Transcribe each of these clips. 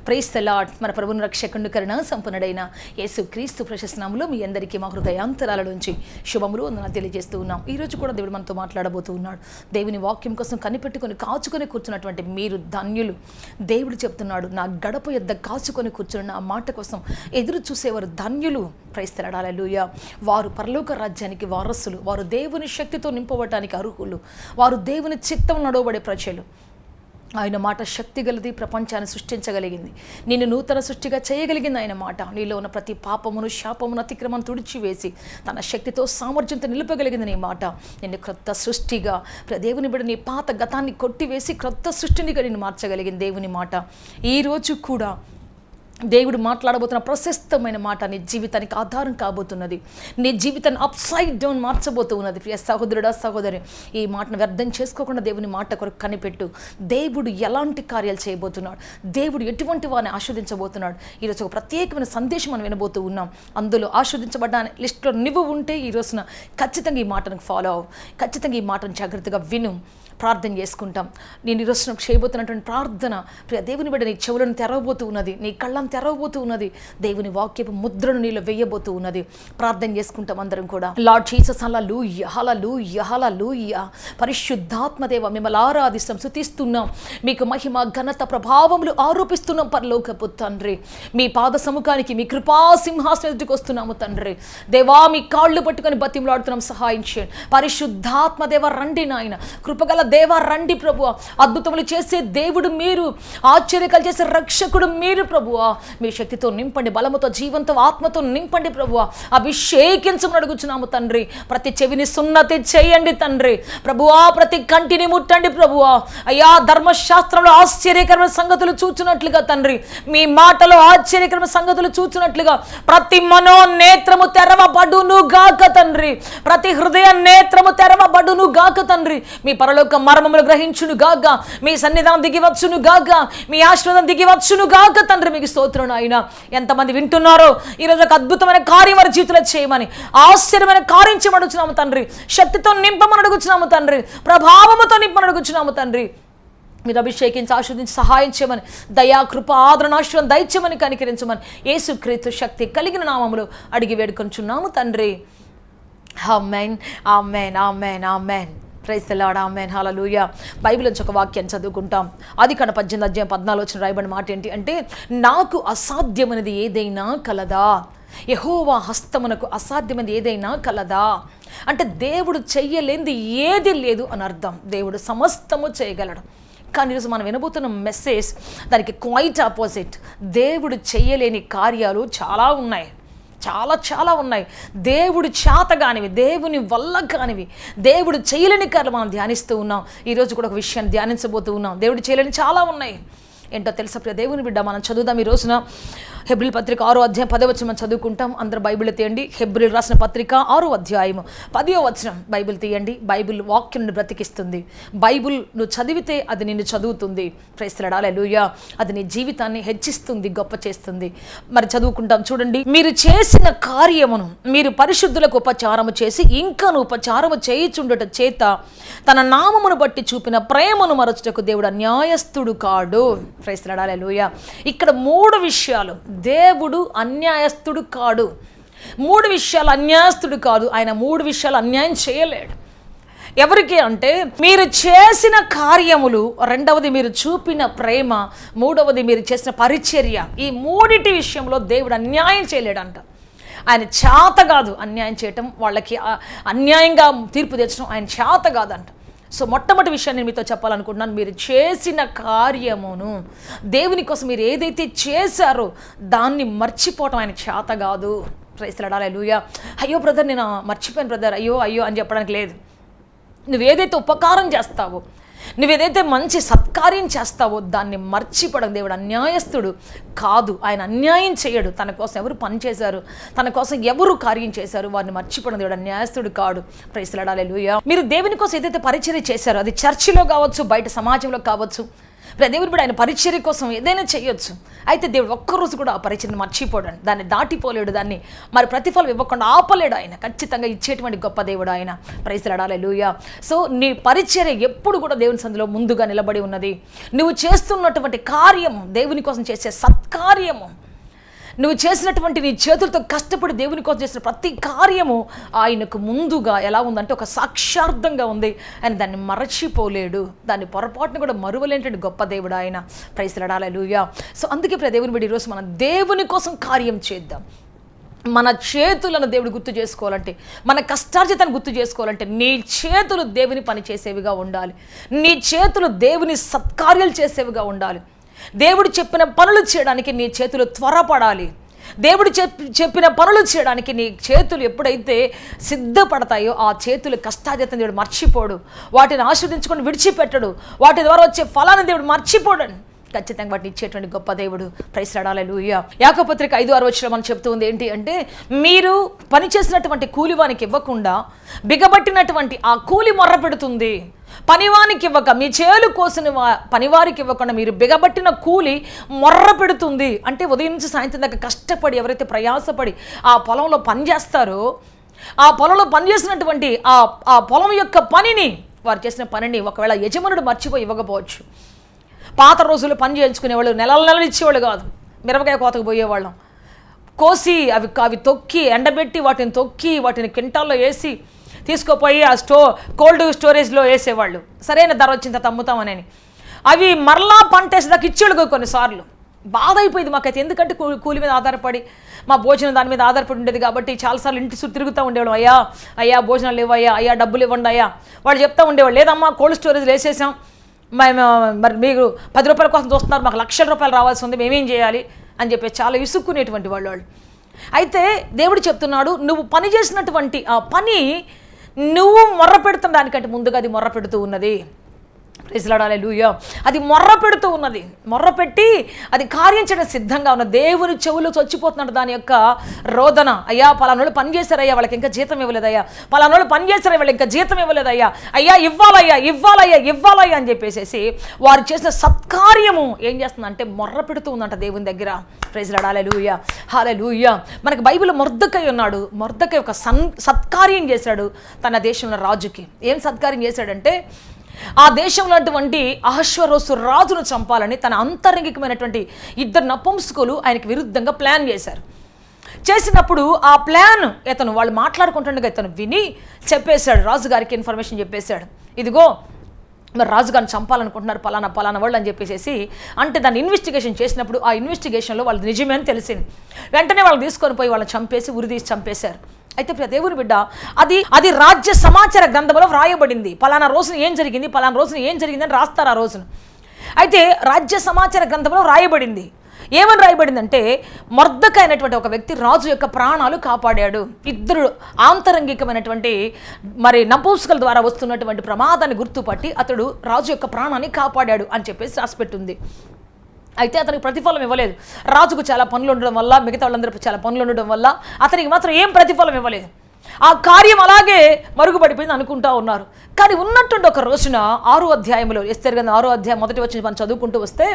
Praise the lord. మన ప్రభువును రక్షకుని కరుణ సంపన్నుడైన యేసుక్రీస్తు ప్రశస్త నామములో మీ అందరికీ మా హృదయాంతరాల నుంచి శుభములు వందనాలు తెలియజేస్తూ ఉన్నాం. ఈ రోజు కూడా దేవుడు మనతో మాట్లాడబోతూ ఉన్నాడు. దేవుని వాక్యం కోసం కనిపెట్టుకొని కాచుకొని కూర్చున్నటువంటి మీరు ధన్యులు. దేవుడు చెప్తున్నాడు, నా గడప యొద్ద కాచుకొని కూర్చున్న ఆ మాట కోసం ఎదురు చూసేవారు ధన్యులు. Praise the lord. హల్లెలూయా. వారు పరలోక రాజ్యానికి వారసులు. వారు దేవుని శక్తితో నింపబడటానికి అర్హులు. వారు దేవుని చిత్తం నడవబడే ప్రజలు. ఆయన మాట శక్తి గలది, ప్రపంచాన్ని సృష్టించగలిగింది, నిన్ను నూతన సృష్టిగా చేయగలిగింది. ఆయన మాట నీలో ఉన్న ప్రతి పాపమును, శాపమును, అతిక్రమను తుడిచివేసి తన శక్తితో సామర్థ్యంతో నిలుపగలిగింది. నీ మాట నిన్ను క్రొత్త సృష్టిగా, దేవుని బిడ్డ నీ పాత గతాన్ని కొట్టివేసి క్రొత్త సృష్టినిగా నిన్ను మార్చగలిగింది దేవుని మాట. ఈరోజు కూడా దేవుడు మాట్లాడబోతున్న ప్రశస్తమైన మాట నీ జీవితానికి ఆధారం కాబోతున్నది. నీ జీవితాన్ని అప్సైడ్ డౌన్ మార్చబోతూ ఉన్నది. ప్రియ సహోదరుడా, సహోదరి, ఈ మాటను వ్యర్థం చేసుకోకుండా దేవుని మాట కొరకు కనిపెట్టు. దేవుడు ఎలాంటి కార్యాలు చేయబోతున్నాడు, దేవుడు ఎటువంటి వారిని ఆస్వాదించబోతున్నాడు. ఈరోజు ఒక ప్రత్యేకమైన సందేశం మనం వినబోతూ ఉన్నాం. అందులో ఆస్వాదించబడ్డ లిస్టులో నువ్వు ఉంటే ఈ రోజున ఖచ్చితంగా ఈ మాటను ఫాలో అవ్వు. ఖచ్చితంగా ఈ మాటను జాగ్రత్తగా విను. ప్రార్థన చేసుకుంటాం. నేను ఈరోజు చేయబోతున్నటువంటి ప్రార్థన ప్రియ దేవుని బిడ్డ నీ చెవులను తెరవబోతూ ఉన్నది, నీ కళ్ళను తెరవబోతూ ఉన్నది, దేవుని వాక్యపు ముద్రను నీలో వేయబోతూ ఉన్నది. ప్రార్థన చేసుకుంటాం అందరం కూడా. లార్డ్ జీసస్, హల్లెలూయా, హల్లెలూయా, హల్లెలూయా. పరిశుద్ధాత్మ దేవ, మిమ్మల్ని ఆరాధిస్తాం, స్తుతిస్తున్నాం, మీకు మహిమ, ఘనత, ప్రభావములు ఆరోపిస్తున్నాం. పరలోకపు తండ్రి, మీ పాద సముఖానికి, మీ కృపా సింహాసనం ఎదుటికి వస్తున్నాము తండ్రి. దేవా, మీ కాళ్ళు పట్టుకొని బతిమలాడుతున్నాం, సహాయం చేయండి. పరిశుద్ధాత్మ దేవ రండి నాయన, కృపగల దేవా రండి ప్రభువా. అద్భుతములు చేసే దేవుడు మీరు, ఆశ్చర్యకాలు చేసే రక్షకుడు మీరు ప్రభువా. మీ శక్తితో నింపండి, బలముతో, జీవంతో, ఆత్మతో నింపండి ప్రభువా. అభిషేకించమని అడుగుచున్నాము తండ్రి. ప్రతి చెవిని సున్నతి చేయండి తండ్రి ప్రభువా. ప్రతి కంటిని ముట్టండి ప్రభువా. అయ్యా, ధర్మశాస్త్రంలో ఆశ్చర్యకరమైన సంగతులు చూచున్నట్లుగా తండ్రి, మీ మాటలో ఆశ్చర్యకరమైన సంగతులు చూచున్నట్లుగా ప్రతి మనోనేత్రము తెరవబడును గాక తండ్రి. ప్రతి హృదయ నేత్రము తెరవబడును గాక తండ్రి. మీ పరలోక మర్మములు గ్రహించును గాక, మీ సన్నిధానం దిగివచ్చును గాక, మీ ఆశీర్వాదం దిగివచ్చును గాక తండ్రి. మీకు స్తోత్రం నాయన. ఎంతమంది వింటున్నారో ఈరోజు ఒక అద్భుతమైన కార్యం వారి జీవితంలో చేయమని, ఆశ్చర్యమైన కార్యం చేయమని అడుగుచున్నాము తండ్రి. శక్తితో నింపమని అడుగుచున్నాము తండ్రి. ప్రభావముతో నింపమని అడుగుచున్నాము తండ్రి. మీరు అభిషేకించి, ఆశీర్వదించి, సహాయం చేయమని, దయా, కృప, ఆదరణ, ఆశీర్వాదం దయచేయమని, కనికరించమని యేసుక్రీస్తు శక్తి కలిగిన నామములో అడిగి వేడుకొంచున్నాము తండ్రి. Amen, amen, amen, amen. Praise the Lord. Amen, hallelujah. Bible నుంచి ఒక వాక్యాన్ని చదువుకుంటాం. ఆదికాండం 18:14 రాయబడిన మాట ఏంటి అంటే, నాకు అసాధ్యమైనది ఏదైనా కలదా? యెహోవా హస్తమునకు అసాధ్యమైనది ఏదైనా కలదా? అంటే దేవుడు చెయ్యలేనిది ఏది లేదు అని అర్థం. దేవుడు సమస్తము చేయగలడు. కానీ ఈరోజు మనం వినబోతున్న మెసేజ్ దానికి క్వైట్ ఆపోజిట్. దేవుడు చెయ్యలేని కార్యాలు చాలా ఉన్నాయి, చాలా చాలా ఉన్నాయి. దేవుడు చేత కానివి, దేవుని వల్ల కానివి, దేవుడు చేయలేని కార్యాలు మనం ధ్యానిస్తూ ఉన్నాం. ఈరోజు కూడా ఒక విషయాన్ని ధ్యానించబోతూ ఉన్నాం. దేవుడు చేయలేని చాలా ఉన్నాయి. ఏంటో తెలుసా ప్రియ దేవుని బిడ్డ, మనం చదువుదాం ఈ రోజున. హెబ్రీయుల పత్రిక 6:10 మనం చదువుకుంటాం. అందరూ బైబిల్ తీయండి. హెబ్రీయులు రాసిన పత్రిక 6:10 బైబిల్ తీయండి. బైబిల్ వాక్యం నిన్ను బ్రతికిస్తుంది. బైబిల్ నువ్వు చదివితే అది నిన్ను చదువుతుంది. Praise the lord. హల్లెలూయా. అది నీ జీవితాన్ని హెచ్చిస్తుంది, గొప్ప చేస్తుంది. మరి చదువుకుంటాం చూడండి. మీరు చేసిన కార్యమును మీరు పరిశుద్ధులకు ఉపచారము చేసి ఇంకను ఉపచారము చేయుచుండుట చేత తన నామమును బట్టి చూపిన ప్రేమను మరచుటకు దేవుడు అన్యాయస్తుడు కాడు. Praise the lord. హల్లెలూయా. ఇక్కడ 3 విషయాలు. దేవుడు అన్యాయస్తుడు కాడు. 3 విషయాలు అన్యాయస్తుడు కాదు. ఆయన 3 విషయాలు అన్యాయం చేయలేడు. ఎవరికి అంటే, మీరు చేసిన కార్యములు, రెండవది మీరు చూపిన ప్రేమ, మూడవది మీరు చేసిన పరిచర్య. ఈ 3 విషయంలో దేవుడు అన్యాయం చేయలేడంట. ఆయన చేత కాదు అన్యాయం చేయటం, వాళ్ళకి అన్యాయంగా తీర్పు తెచ్చడం ఆయన చేత కాదంట. సో మొట్టమొదటి విషయాన్ని నేను మీతో చెప్పాలనుకుంటున్నాను. మీరు చేసిన కార్యమును, దేవుని కోసం మీరు ఏదైతే చేశారో దాన్ని మర్చిపోవటం ఆయన చేత కాదు. Praise the lord. హల్లెలూయా. అయ్యో బ్రదర్, నేను మర్చిపోయాను బ్రదర్, అయ్యో అయ్యో అని చెప్పడానికి లేదు. నువ్వేదైతే ఉపకారం చేస్తావో, నువ్వేదైతే మంచి సత్కార్యం చేస్తావో దాన్ని మర్చిపోవడం దేవుడు అన్యాయస్తుడు కాదు. ఆయన అన్యాయం చేయడు. తన కోసం ఎవరు పని చేశారు, తన కోసం ఎవరు కార్యం చేశారు, వారిని మర్చిపోవడం దేవుడు అన్యాయస్తుడు కాడు. Praise the lord. హల్లెలూయా. మీరు దేవుని కోసం ఏదైతే పరిచర్య చేశారో, అది చర్చిలో కావచ్చు, బయట సమాజంలో కావచ్చు, దేవుడు కూడా ఆయన పరిచర్య కోసం ఏదైనా చేయొచ్చు. అయితే దేవుడు ఒక్కరోజు కూడా ఆ పరిచర్యను మర్చిపోడాడు, దాన్ని దాటిపోలేడు, దాన్ని మరి ప్రతిఫలం ఇవ్వకుండా ఆపలేడు. ఆయన ఖచ్చితంగా ఇచ్చేటువంటి గొప్ప దేవుడు ఆయన. ప్రైజ్ లార్డ్, హల్లెలూయా. సో నీ పరిచర్య ఎప్పుడు కూడా దేవుని సన్నిధిలో ముందుగా నిలబడి ఉన్నది. నువ్వు చేస్తున్నటువంటి కార్యము దేవుని కోసం చేసే సత్కార్యము, నువ్వు చేసినటువంటి నీ చేతులతో కష్టపడి దేవుని కోసం చేసిన ప్రతి కార్యము ఆయనకు ముందుగా ఎలా ఉందంటే ఒక సాక్షార్థంగా ఉంది. ఆయన దాన్ని మరచిపోలేడు, దాన్ని పొరపాటును కూడా మరువలేంటి గొప్ప దేవుడు ఆయన. ప్రైజ్ లార్డ్, హల్లెలూయా. సో అందుకే దేవుని బిడ్డ ఈరోజు మనం దేవుని కోసం కార్యం చేద్దాం. మన చేతులను దేవుడు గుర్తు చేసుకోవాలంటే, మన కష్టార్జితాన్ని గుర్తు చేసుకోవాలంటే నీ చేతులు దేవుని పని చేసేవిగా ఉండాలి. నీ చేతులు దేవుని సత్కార్యాలు చేసేవిగా ఉండాలి. దేవుడు చెప్పిన పనులు చేయడానికి నీ చేతులు త్వరపడాలి. దేవుడు చెప్పిన పనులు చేయడానికి నీ చేతులు ఎప్పుడైతే సిద్ధపడతాయో ఆ చేతులు కష్టార్జితం దేవుడు మర్చిపోడు, వాటిని ఆశీర్వదించుకొని విడిచిపెట్టడు, వాటి ద్వారా వచ్చే ఫలాన్ని దేవుడు మర్చిపోడని ఖచ్చితంగా వాటిని ఇచ్చేటువంటి గొప్ప దేవుడు. ప్రైజ్ లార్డ్, హల్లెలూయా. యాకోబు పత్రిక 5:6 మనం చెప్తూ ఉంది ఏంటి అంటే, మీరు పనిచేసినటువంటి కూలివానికి ఇవ్వకుండా బిగబట్టినటువంటి ఆ కూలి మొర్ర పెడుతుంది. పనివానికి ఇవ్వక, మీ చేలు కోసిన పనివారికి ఇవ్వకుండా మీరు బిగబట్టిన కూలి మొర్ర పెడుతుంది. అంటే ఉదయం నుంచి సాయంత్రం దాకా కష్టపడి ఎవరైతే ప్రయాసపడి ఆ పొలంలో పనిచేస్తారో, ఆ పొలంలో పనిచేసినటువంటి ఆ పొలం యొక్క పనిని, వారు చేసిన పనిని ఒకవేళ యజమానుడు మర్చిపోయి ఇవ్వకపోవచ్చు. పాత రోజుల్లో పని చేయించుకునేవాళ్ళు నెలలు ఇచ్చేవాళ్ళు కాదు. మిరపకాయ కోతకు పోయేవాళ్ళం, కోసి అవి తొక్కి ఎండబెట్టి వాటిని క్వింటాల్లో వేసి తీసుకుపోయి ఆ కోల్డ్ స్టోరేజ్లో వేసేవాళ్ళు. సరైన ధర వచ్చిన తర్వాత అమ్ముతామని అవి మరలా పంట వేసేదాకా ఇచ్చేవాళ్ళు. కొన్నిసార్లు బాధ అయిపోయింది మాకైతే, ఎందుకంటే కూలి మీద ఆధారపడి మా భోజనం దాని మీద ఆధారపడి ఉండేది కాబట్టి చాలాసార్లు ఇంటి చుట్టూ తిరుగుతూ ఉండేవాళ్ళు. అయ్యా భోజనాలు లేవయ్యా, అయ్యా డబ్బులు ఇవ్వండి అయ్యా. వాళ్ళు చెప్తూ ఉండేవాళ్ళు, లేదమ్మా కోల్డ్ స్టోరేజ్లో వేసేసాం, మరి మీరు 10 రూపాయల కోసం చూస్తున్నారు, మాకు లక్షల రూపాయలు రావాల్సి ఉంది, మేమేం చేయాలి అని చెప్పి చాలా విసుక్కునేటువంటి వాళ్ళు. అయితే దేవుడు చెప్తున్నాడు, నువ్వు పని చేసినటువంటి ఆ పని నువ్వు మొర్ర పెడుతున్న దానికంటే ముందుగా అది మొర్ర పెడుతూ ఉన్నది. Praise lord, hallelujah. అది మొర్ర పెడుతూ ఉన్నది, మొర్ర పెట్టి అది కార్యం చేయడం సిద్ధంగా ఉన్న దేవుని చెవులు చచ్చిపోతున్నాడు దాని యొక్క రోదన. అయ్యా పలానోళ్ళు పని చేశారయ్యా, వాళ్ళకి ఇంకా జీతం ఇవ్వలేదయ్యా, పలానోళ్ళు పని చేశారయ్యా, వాళ్ళు ఇంకా జీతం ఇవ్వలేదయ్యా, అయ్యా ఇవ్వాలయ్యా అని చెప్పేసి వారు చేసిన సత్కార్యము ఏం చేస్తుందంటే మొర్ర పెడుతూ ఉందంట దేవుని దగ్గర. ప్రైజ్ లార్డ్, హల్లెలూయా, హల్లెలూయా. మనకు బైబిల్లో మొర్దెకై ఉన్నాడు. మొర్దెకై ఒక సత్కార్యం చేశాడు తన దేశంలో రాజుకి. ఏం సత్కార్యం చేశాడంటే, ఆ దేశంలో అటువంటి అహష్వరోసు రాజును చంపాలని తన అంతరంగికమైనటువంటి 2 నపుంసకులు ఆయనకి విరుద్ధంగా ప్లాన్ చేసినప్పుడు ఆ ప్లాన్ వాళ్ళు మాట్లాడుకుంటుండగా ఇతను విని చెప్పేశాడు, రాజుగారికి ఇన్ఫర్మేషన్ చెప్పేశాడు. ఇదిగో మరి రాజుగారిని చంపాలనుకుంటున్నారు పలానా వాళ్ళు అని చెప్పేసి. అంటే దాన్ని ఇన్వెస్టిగేషన్ చేసినప్పుడు ఆ ఇన్వెస్టిగేషన్లో వాళ్ళు నిజమే అని తెలిసింది. వెంటనే వాళ్ళు తీసుకొని పోయి వాళ్ళని చంపేసి ఉరిదీసి చంపేశారు. అయితే దేవుని బిడ్డ, అది రాజ్య సమాచార గ్రంథంలో వ్రాయబడింది. పలానా రోజున ఏం జరిగింది అని రాస్తారు ఆ రోజున. అయితే రాజ్య సమాచార గ్రంథంలో వ్రాయబడింది. ఏమని రాయబడిందంటే, మొర్దెకై అయినటువంటి ఒక వ్యక్తి రాజు యొక్క ప్రాణాలు కాపాడాడు. 2 ఆంతరంగికమైనటువంటి మరి నపుంసకుల ద్వారా వస్తున్నటువంటి ప్రమాదాన్ని గుర్తుపట్టి అతడు రాజు యొక్క ప్రాణాన్ని కాపాడాడు అని చెప్పేసి రాసిపెట్టింది. అయితే అతనికి ప్రతిఫలం ఇవ్వలేదు. రాజుకు చాలా పనులు ఉండడం వల్ల, మిగతా వాళ్ళందరూ చాలా పనులు ఉండడం వల్ల అతనికి మాత్రం ఏం ప్రతిఫలం ఇవ్వలేదు. ఆ కార్యం అలాగే మరుగుపడిపోయింది అనుకుంటా ఉన్నారు. కానీ ఉన్నట్టుండి ఒక రోజున 6వ అధ్యాయంలో, ఎస్తేరు గ్రంథం 6వ అధ్యాయం మొదటి వచ్చి మనం చదువుకుంటూ వస్తే,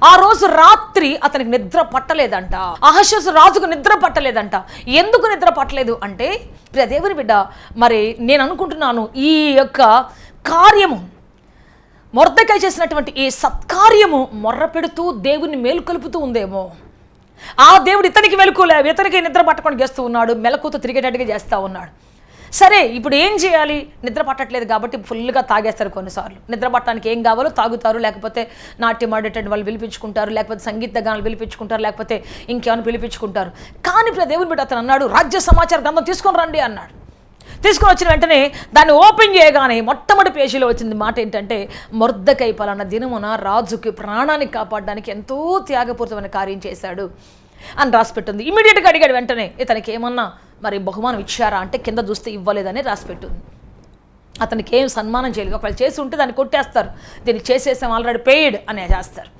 ఆ రోజు రాత్రి అతనికి నిద్ర పట్టలేదంట. అహష్వేరోషు రాజుకు నిద్ర పట్టలేదంట. ఎందుకు నిద్ర పట్టలేదు అంటే, దేవుని బిడ్డ, మరి నేను అనుకుంటున్నాను ఈ యొక్క కార్యము, మొర్దెకై చేసినటువంటి ఈ సత్కార్యము మొర్ర పెడుతూ దేవుని మేలుకొలుపుతూ ఉందేమో. ఆ దేవుడు ఇతనికి మెలకులేవు, ఇతనికి నిద్ర పట్టకుండా చేస్తూ ఉన్నాడు, మెలకుతో తిరిగేటట్టుగా చేస్తూ ఉన్నాడు. సరే, ఇప్పుడు ఏం చేయాలి? నిద్ర పట్టట్లేదు కాబట్టి ఫుల్గా తాగేస్తారు. కొన్నిసార్లు నిద్ర పట్టడానికి ఏం కావాలో తాగుతారు, లేకపోతే నాట్యం ఆడేటటువంటి వాళ్ళు పిలిపించుకుంటారు, లేకపోతే సంగీత గానాలు పిలిపించుకుంటారు, లేకపోతే ఇంకేమైనా పిలిపించుకుంటారు. కానీ ఇప్పుడు దేవుని బిడ్డ అతను అన్నాడు, రాజ్య సమాచార గ్రంథం తీసుకొని రండి అన్నాడు. తీసుకొని వచ్చిన వెంటనే దాన్ని ఓపెన్ చేయగానే మొట్టమొదటి పేజీలో వచ్చింది మాట ఏంటంటే, మొర్దెకై పలానా దినమున రాజుకి ప్రాణాన్ని కాపాడడానికి ఎంతో త్యాగపూరితమైన కార్యం చేశాడు అని రాసిపెట్టింది. ఇమీడియట్గా అడిగాడు వెంటనే, ఇతనికి ఏమన్నా మరి బహుమానం ఇచ్చారా అంటే కింద చూస్తే ఇవ్వలేదని రాసిపెట్టింది. అతనికి ఏం సన్మానం చేయలేదు. ఒకవేళ చేసి ఉంటే దాన్ని కొట్టేస్తారు, దీన్ని చేసేసాం ఆల్రెడీ పెయిడ్ అనే చేస్తారు.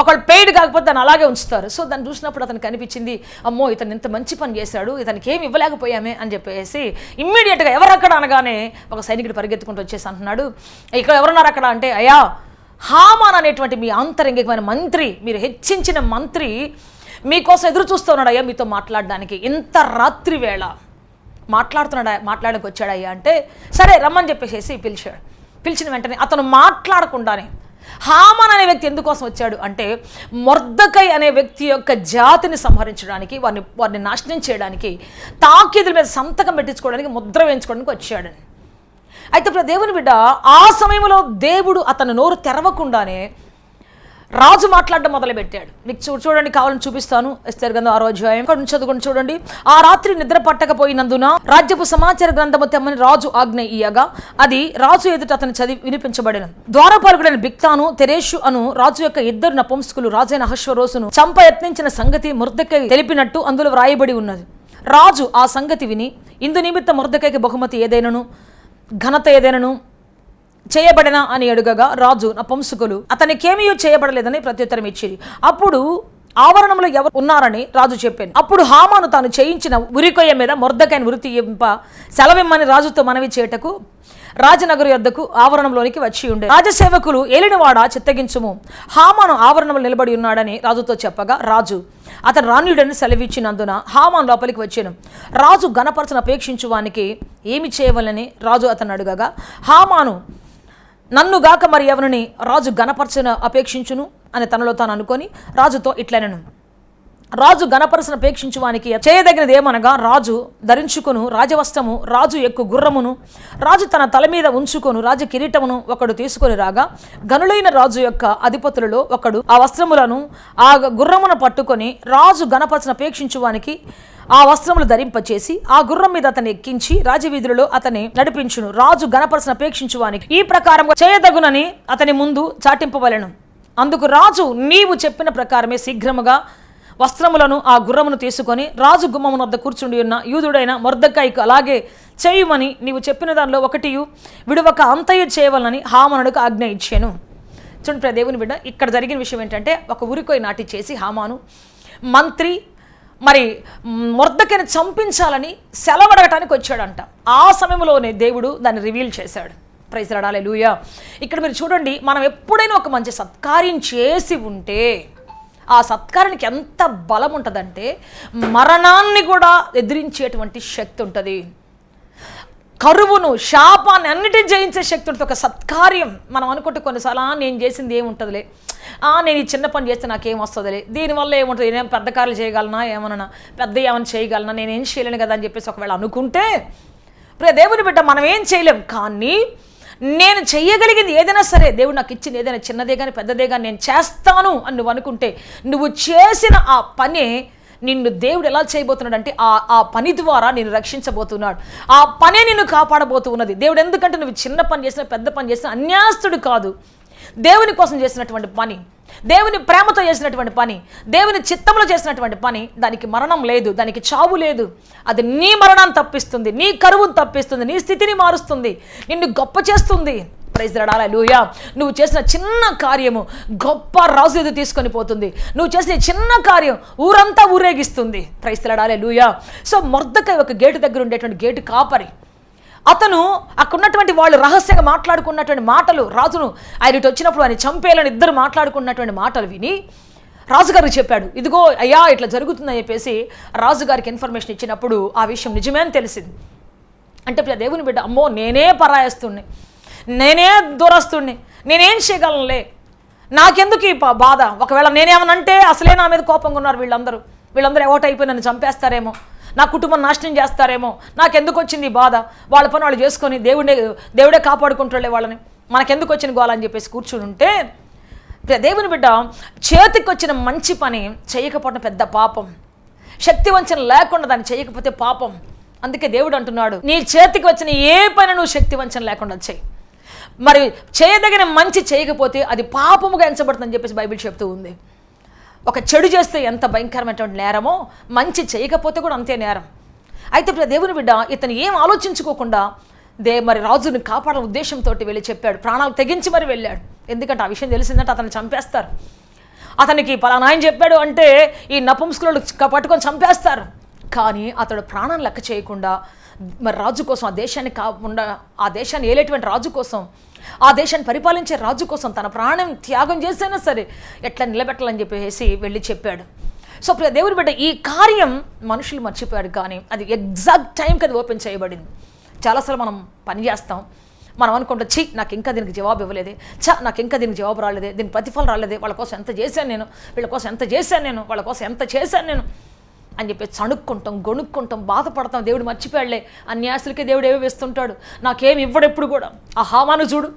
ఒకళ్ళు పెయిడ్ కాకపోతే దాన్ని అలాగే ఉంచుతారు. సో దాన్ని చూసినప్పుడు అతనికి కనిపించింది, అమ్మో ఇతను ఇంత మంచి పని చేశాడు, ఇతనికి ఏమి ఇవ్వలేకపోయామే అని చెప్పేసి ఇమ్మీడియట్గా ఎవరక్కడ అనగానే ఒక సైనికుడు పరిగెత్తుకుంటూ వచ్చేసి అంటున్నాడు, ఇక్కడ ఎవరున్నారు అక్కడ అంటే, అయ్యా హామాన్ అనేటువంటి మీ ఆంతరంగికమైన మంత్రి, మీరు హెచ్చించిన మంత్రి మీకోసం ఎదురు చూస్తున్నాడయ్యా మీతో మాట్లాడడానికి. ఇంత రాత్రి వేళ మాట్లాడడానికి వచ్చాడయ్యా అంటే సరే రమ్మని చెప్పేసి పిలిచాడు. పిలిచిన వెంటనే అతను మాట్లాడకుండానే హామాన్ అనే వ్యక్తి ఎందుకోసం వచ్చాడు అంటే మొర్దెకై అనే వ్యక్తి యొక్క జాతిని సంహరించడానికి, వారిని నాశనం చేయడానికి, తాకీదుల మీద సంతకం పెట్టించుకోవడానికి, ముద్ర వేయించుకోవడానికి వచ్చాడు. అయితే ఇప్పుడు దేవుని బిడ్డ ఆ సమయంలో దేవుడు అతను నోరు తెరవకుండానే రాజు మాట్లాడడం మొదలుపెట్టాడు. మీకు చూడండి, కావాలని చూపిస్తాను. ఎస్తేరు గ్రంథం 6వ అధ్యాయం చదువుకొని చూడండి. ఆ రాత్రి నిద్ర పట్టకపోయినందున రాజ్యపు సమాచార గ్రంథము తెమ్మని రాజు ఆజ్ఞ ఇయ్యగా అది రాజు ఎదుట అతను చదివి వినిపించబడిన. ద్వారపాలకుడైన బిక్తాను, తెరేషు అను రాజు యొక్క ఇద్దరు నపుంసకులు రాజైన అహష్వేరోషును చంప యత్నించిన సంగతి మొర్దెకై తెలిపినట్టు అందులో వ్రాయబడి ఉన్నది. రాజు ఆ సంగతి విని ఇందు నిమిత్త మొర్దెకైకి బహుమతి ఏదైనను ఘనత ఏదైనను చేయబడినా అని అడుగగా రాజు నపుంసకులు అతనికేమీ చేయబడలేదని ప్రత్యుత్తరం ఇచ్చింది. అప్పుడు ఆవరణంలో ఎవరు ఉన్నారని రాజు చెప్పాను. అప్పుడు హామాను తాను చేయించిన ఉరికొయ్య మీద మొర్దెకైని ఉరి తీయింప సెలవిమ్మని రాజుతో మనవి చేయటకు రాజనగరు యొద్దకు ఆవరణంలోనికి వచ్చి ఉండే. రాజసేవకులు ఏలినవాడ చిత్తగించుము, హామాను ఆవరణంలో నిలబడి ఉన్నాడని రాజుతో చెప్పగా రాజు అతను రాణ్యుడని సెలవిచ్చినందున హామాను లోపలికి వచ్చాను. రాజు ఘనపరచను అపేక్షించువానికి ఏమి చేయవలని రాజు అతను అడుగగా హామాను నన్ను గాక మరి ఎవరిని రాజు ఘనపరచను అపేక్షించును అని తనలో తాను అనుకొని రాజుతో ఇట్లనెను. రాజు ఘనపరచను అపేక్షించువానికి చేయదగినది ఏమనగా రాజు ధరించుకొను రాజవస్త్రము, రాజు ఎక్కు గుర్రమును, రాజు తన తల మీద ఉంచుకొను రాజ కిరీటమును ఒకడు తీసుకొని రాగా గనులైన రాజు యొక్క అధిపతులలో ఒకడు ఆ వస్త్రములను ఆ గుర్రమును పట్టుకొని రాజు ఘనపరచను అపేక్షించువానికి ఆ వస్త్రములు ధరింపచేసి ఆ గుర్రం మీద అతన్ని ఎక్కించి రాజవీధులలో అతని నడిపించును. రాజు ఘనపరచను అపేక్షించువానికి ఈ ప్రకారం చేయదగునని అతని ముందు చాటింపవలెను. అందుకు రాజు నీవు చెప్పిన ప్రకారమే శీఘ్రముగా వస్త్రములను ఆ గుర్రమును తీసుకొని రాజు గుమ్మమున వద్ద కూర్చుండి ఉన్న యూదుడైన మొర్దెకైకు అలాగే చేయమని నీవు చెప్పిన దానిలో ఒకటియు విడువక అంతయు చేయవలనని హామానుడికి ఆజ్ఞ ఇచ్చాను. చూడండి దేవుని బిడ్డ, ఇక్కడ జరిగిన విషయం ఏంటంటే ఒక ఉరికొయ్య నాటి చేసి హామాను మంత్రి మరి మొర్దెకైని చంపించాలని సెలవడగటానికి వచ్చాడంట. ఆ సమయంలోనే దేవుడు దాన్ని రివీల్ చేశాడు. Praise lord, hallelujah. ఇక్కడ మీరు చూడండి, మనం ఎప్పుడైనా ఒక మంచి సత్కార్యం చేసి ఉంటే ఆ సత్కారానికి ఎంత బలం ఉంటుందంటే మరణాన్ని కూడా ఎదిరించేటువంటి శక్తి ఉంటుంది. కరువును, శాపాన్ని అన్నిటిని జయించే శక్తి ఉంటుంది ఒక సత్కార్యం. మనం అనుకుంటే కొన్నిసార్లు నేను చేసింది ఏముంటుందిలే, నేను ఈ చిన్న పని చేస్తే నాకేం వస్తుందిలే, దీనివల్ల ఏముంటుంది, నేనేం పెద్ద కార్యాలు చేయగలనా, ఏమన్నా పెద్ద ఏమైనా చేయగలనా, నేనేం చేయలేను కదా అని చెప్పేసి ఒకవేళ అనుకుంటే దేవుని బిడ్డ మనం ఏం చేయలేం. కానీ నేను చెయ్యగలిగింది ఏదైనా సరే, దేవుడు నాకు ఇచ్చింది ఏదైనా చిన్నదే కానీ పెద్దదే కానీ నేను చేస్తాను అని నువ్వు అనుకుంటే నువ్వు చేసిన ఆ పనే నిన్ను దేవుడు ఎలా చేయబోతున్నాడు అంటే ఆ పని ద్వారా నిన్ను రక్షించబోతున్నాడు. ఆ పనే నిన్ను కాపాడబోతున్నది దేవుడు. ఎందుకంటే నువ్వు చిన్న పని చేసినా పెద్ద పని చేసినా అన్యాస్తుడు కాదు. దేవుని కోసం చేసినటువంటి పని, దేవుని ప్రేమతో చేసినటువంటి పని, దేవుని చిత్తంలో చేసినటువంటి పని, దానికి మరణం లేదు, దానికి చావు లేదు. అది నీ మరణాన్ని తప్పిస్తుంది, నీ కరువును తప్పిస్తుంది, నీ స్థితిని మారుస్తుంది, నిన్ను గొప్ప చేస్తుంది. ప్రైజ్ లార్డ్, హల్లెలూయా. నువ్వు చేసిన చిన్న కార్యము గొప్ప రాజు ఎదురు తీసుకొని పోతుంది. నువ్వు చేసిన చిన్న కార్యం ఊరంతా ఊరేగిస్తుంది. ప్రైజ్ లార్డ్, హల్లెలూయా. సో మొర్దెకై ఒక గేటు దగ్గర ఉండేటువంటి గేటు కాపరి. అతను అక్కడున్నటువంటి వాళ్ళు రహస్యంగా మాట్లాడుకున్నటువంటి మాటలు, రాజును ఆయన ఇటు వచ్చినప్పుడు ఆయన చంపేయాలని ఇద్దరు మాట్లాడుకున్నటువంటి మాటలు విని రాజుగారికి చెప్పాడు. ఇదిగో అయ్యా ఇట్లా జరుగుతుందని చెప్పేసి రాజుగారికి ఇన్ఫర్మేషన్ ఇచ్చినప్పుడు ఆ విషయం నిజమే అని తెలిసింది. అంటే దేవుని బిడ్డ, అమ్మో నేనే పరాయస్తుణ్ణి, నేనే దూరస్తుణ్ణి, నేనేం చేయగలనులే, నాకెందుకు ఈ బాధ, ఒకవేళ నేనేమనంటే అసలే నా మీద కోపంగా ఉన్నారు వీళ్ళందరూ ఎవటైపోయి నన్ను చంపేస్తారేమో, నా కుటుంబం నాశనం చేస్తారేమో, నాకెందుకు వచ్చింది బాధ, వాళ్ళ పని వాళ్ళు చేసుకొని దేవుడే కాపాడుకుంటాడులే వాళ్ళని, మనకెందుకు వచ్చిన గోల అని చెప్పేసి కూర్చుని ఉంటే దేవుని బిడ్డ చేతికి వచ్చిన మంచి పని చేయకపోవడం పెద్ద పాపం. శక్తి వంచన లేకుండా దాన్ని చేయకపోతే పాపం. అందుకే దేవుడు అంటున్నాడు, నీ చేతికి వచ్చిన ఏ పని నువ్వు శక్తి వంచన లేకుండా చేయి. మరి చేయదగిన మంచి చేయకపోతే అది పాపముగా ఎంచబడుతుందని చెప్పేసి బైబిల్ చెప్తూ ఉంది. ఒక చెడు చేస్తే ఎంత భయంకరమైనటువంటి నేరమో మంచి చేయకపోతే కూడా అంతే నేరం. అయితే దేవుని బిడ్డ ఇతను ఏం ఆలోచించుకోకుండా మరి రాజుని కాపాడడం ఉద్దేశంతో వెళ్ళి చెప్పాడు. ప్రాణాలు తెగించి మరి వెళ్ళాడు. ఎందుకంటే ఆ విషయం తెలిసిందంటే అతన్ని చంపేస్తారు. అతనికి పలానా ఆయన చెప్పాడు అంటే ఈ నపుంసకులు పట్టుకొని చంపేస్తారు. కానీ అతడు ప్రాణం లెక్క చేయకుండా మరి రాజు కోసం ఆ దేశాన్ని ఆ దేశాన్ని ఏలేటువంటి రాజు కోసం, ఆ దేశాన్ని పరిపాలించే రాజు కోసం తన ప్రాణం త్యాగం చేసైనా సరే ఎట్లా నిలబెట్టాలని చెప్పేసి వెళ్ళి చెప్పాడు. సో ప్రియ దేవుని బిడ్డ, ఈ కార్యం మనుషులు మర్చిపోయాడు, కానీ అది ఎగ్జాక్ట్ టైంకి అది ఓపెన్ చేయబడింది. చాలాసార్లు మనం పని చేస్తాం, మనం అనుకుంటాం, నాకు ఇంకా దీనికి జవాబు ఇవ్వలేదే, నాకు ఇంకా దీనికి జవాబు రాలేదే, దీనికి ప్రతిఫలం రాలేదే, వాళ్ళ కోసం ఎంత చేశాను నేను, వీళ్ళ కోసం ఎంత చేశాను నేను, వాళ్ళ కోసం ఎంత చేశాను నేను అని చెప్పి చణుక్కుంటాం, గొణుక్కుంటాం, బాధపడతాం. దేవుడు మర్చిపోయాడులే, అన్యాసులకే దేవుడు ఏమి వేస్తుంటాడు, నాకేమి ఇవ్వడు ఎప్పుడు కూడా. ఆ హామాను చూడు,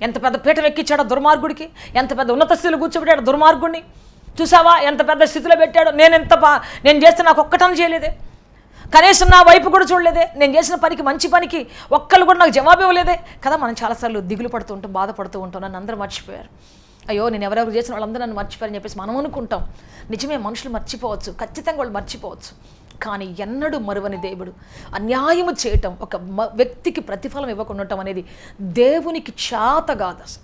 ఎంత పెద్ద పీఠం ఎక్కించాడో దుర్మార్గుడికి, ఎంత పెద్ద ఉన్నత స్థితిలో కూర్చోబెట్టాడు దుర్మార్గుడిని. చూసావా ఎంత పెద్ద స్థితిలో పెట్టాడో. నేను చేస్తే నాకు ఒక్కటని చేయలేదే, కనీసం నా వైపు కూడా చూడలేదే, నేను చేసిన పనికి, మంచి పనికి ఒక్కళ్ళు కూడా నాకు జవాబు ఇవ్వలేదే కదా. మనం చాలాసార్లు దిగులు పడుతూ ఉంటాం, బాధపడుతూ ఉంటాం, నన్ను అందరూ మర్చిపోయారు, అయ్యో నేను ఎవరెవరు చేసిన వాళ్ళందరూ నన్ను మర్చిపోయారని చెప్పేసి మనం అనుకుంటాం. నిజమే, మనుషులు మర్చిపోవచ్చు, ఖచ్చితంగా వాళ్ళు మర్చిపోవచ్చు. కానీ ఎన్నడూ మరువని దేవుడు అన్యాయము చేయటం, ఒక వ్యక్తికి ప్రతిఫలం ఇవ్వకుండా ఉండటం అనేది దేవునికి చేత కాదు అసలు.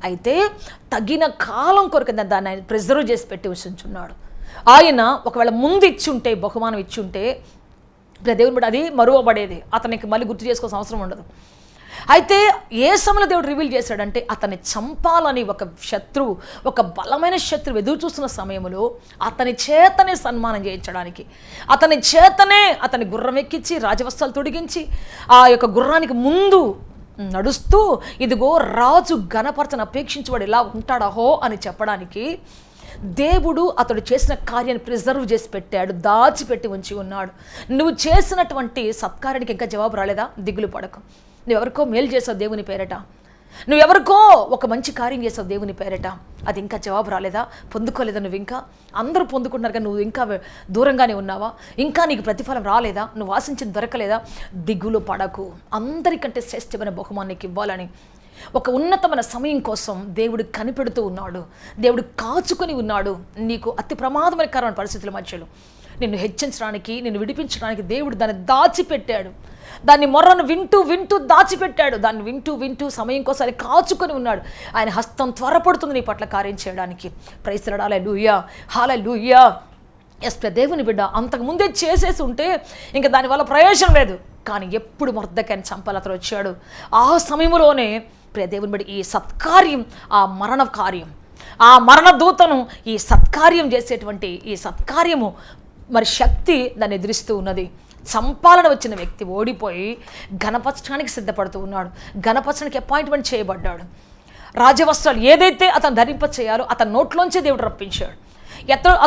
అయితే తగిన కాలం కొరకు దాన్ని ఆయన ప్రిజర్వ్ చేసి పెట్టి ఉంచున్నాడు. ఆయన ఒకవేళ ముందు ఇచ్చుంటే, బహుమానం ఇచ్చుంటే దేవుని బిడ్డ అది మరువబడేది, అతనికి మళ్ళీ గుర్తు చేసుకోవాల్సిన అవసరం ఉండదు. అయితే ఏ సమయంలో దేవుడు రివీల్ చేశాడంటే, అతన్ని చంపాలని ఒక శత్రువు, ఒక బలమైన శత్రువు ఎదురు చూస్తున్న సమయంలో అతని చేతనే సన్మానం చేయించడానికి, అతని చేతనే అతని గుర్రం ఎక్కించి రాజవస్త్రాలు తొడిగించి ఆ యొక్క గుర్రానికి ముందు నడుస్తూ, ఇదిగో రాజు ఘనపరచను అపేక్షించేవాడు ఎలా ఉంటాడహో అని చెప్పడానికి దేవుడు అతడు చేసిన కార్యాన్ని ప్రిజర్వ్ చేసి పెట్టాడు, దాచిపెట్టి ఉంచి ఉన్నాడు. నువ్వు చేసినటువంటి సత్కార్యానికి ఇంకా జవాబు రాలేదా? దిగులు పడకు. నువ్వెవరికో మేలు చేసావు దేవుని పేరట, నువ్వెవరికో ఒక మంచి కార్యం చేసావు దేవుని పేరట, అది ఇంకా జవాబు రాలేదా? పొందుకోలేదా? నువ్వు ఇంకా అందరూ పొందుకుంటున్నారు కానీ నువ్వు ఇంకా దూరంగానే ఉన్నావా? ఇంకా నీకు ప్రతిఫలం రాలేదా? నువ్వు ఆశించింది దొరకలేదా? దిగులు పడకు. అందరికంటే శ్రేష్టమైన బహుమానికి ఇవ్వాలని ఒక ఉన్నతమైన సమయం కోసం దేవుడు కనిపెడుతూ ఉన్నాడు, దేవుడు కాచుకొని ఉన్నాడు. నీకు అతి ప్రమాదకరమైన పరిస్థితుల మధ్యలో నిన్ను హెచ్చరించడానికి, నిన్ను విడిపించడానికి దేవుడు దాన్ని దాచిపెట్టాడు. దాన్ని మొర్రను వింటూ వింటూ దాచిపెట్టాడు. దాన్ని వింటూ వింటూ సమయం కోసం ఆయన కాచుకొని ఉన్నాడు. ఆయన హస్తం త్వరపడుతుంది నీ పట్ల కార్యం చేయడానికి. Praise the lord. Hallelujah, hallelujah. Yes దేవుని బిడ్డ, అంతకుముందే చేసేసి ఉంటే ఇంకా దానివల్ల ప్రయోజనం లేదు. కానీ ఎప్పుడు మొర్దెకైని చంపాలి అతను వచ్చాడు, ఆ సమయంలోనే ప్రియ దేవుని బిడ్డ ఈ సత్కార్యం, ఆ మరణ కార్యం, ఆ మరణ దూతను ఈ సత్కార్యం చేసేటువంటి ఈ సత్కార్యము మరి శక్తి దాన్ని ఎదిరిస్తూ ఉన్నది. చంపాలని వచ్చిన వ్యక్తి ఓడిపోయి ఘనపరచడానికి సిద్ధపడుతూ ఉన్నాడు, ఘనపరచడానికి అపాయింట్మెంట్ చేయబడ్డాడు. రాజవస్త్రాలు ఏదైతే అతను ధరింప చేయాలో అతని నోట్లోంచే దేవుడు రప్పించాడు.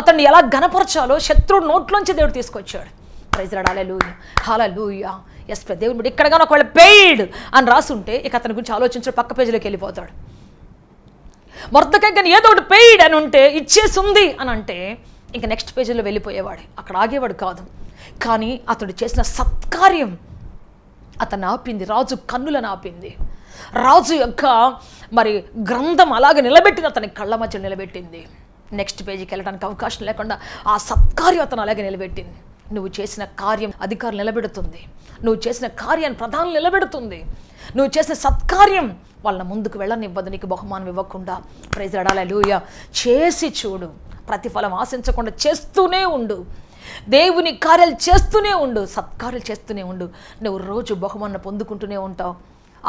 అతన్ని ఎలా ఘనపరచాలో శత్రువు నోట్లోంచి దేవుడు తీసుకొచ్చాడు. Praise the lord. Hallelujah, hallelujah. Yes దేవుని బిడ్డ, ఇక్కడ కానీ ఒకవేళ పెయిడ్ అని రాసుంటే ఇక అతని గురించి ఆలోచించాడు, పక్క పేజీలోకి వెళ్ళిపోతాడు. మొర్దెకై కానీ ఏదో ఒకటి పెయిడ్ అని ఉంటే, ఇచ్చేసి ఉంది అని అంటే ఇంకా నెక్స్ట్ పేజీలో వెళ్ళిపోయేవాడు, అక్కడ ఆగేవాడు కాదు. కానీ అతడు చేసిన సత్కార్యం అతను ఆపింది, రాజు కన్నులను ఆపింది, రాజు యొక్క మరి గ్రంథం అలాగే నిలబెట్టింది, అతని కళ్ళ మధ్య నిలబెట్టింది. నెక్స్ట్ పేజీకి వెళ్ళడానికి అవకాశం లేకుండా ఆ సత్కార్యం అతను అలాగే నిలబెట్టింది. నువ్వు చేసిన కార్యం అధికారులు నిలబెడుతుంది, నువ్వు చేసిన కార్యాన్ని ప్రధానం నిలబెడుతుంది, నువ్వు చేసిన సత్కార్యం వాళ్ళని ముందుకు వెళ్ళనివ్వదు, నీకు బహుమానం ఇవ్వకుండా. Praise the lord. హల్లెలూయా. చేసి చూడు, ప్రతిఫలం ఆశించకుండా చేస్తూనే ఉండు, దేవుని కార్యాలు చేస్తూనే ఉండు, సత్కార్యాలు చేస్తూనే ఉండు. నువ్వు రోజు బహుమానం పొందుకుంటూనే ఉంటావు,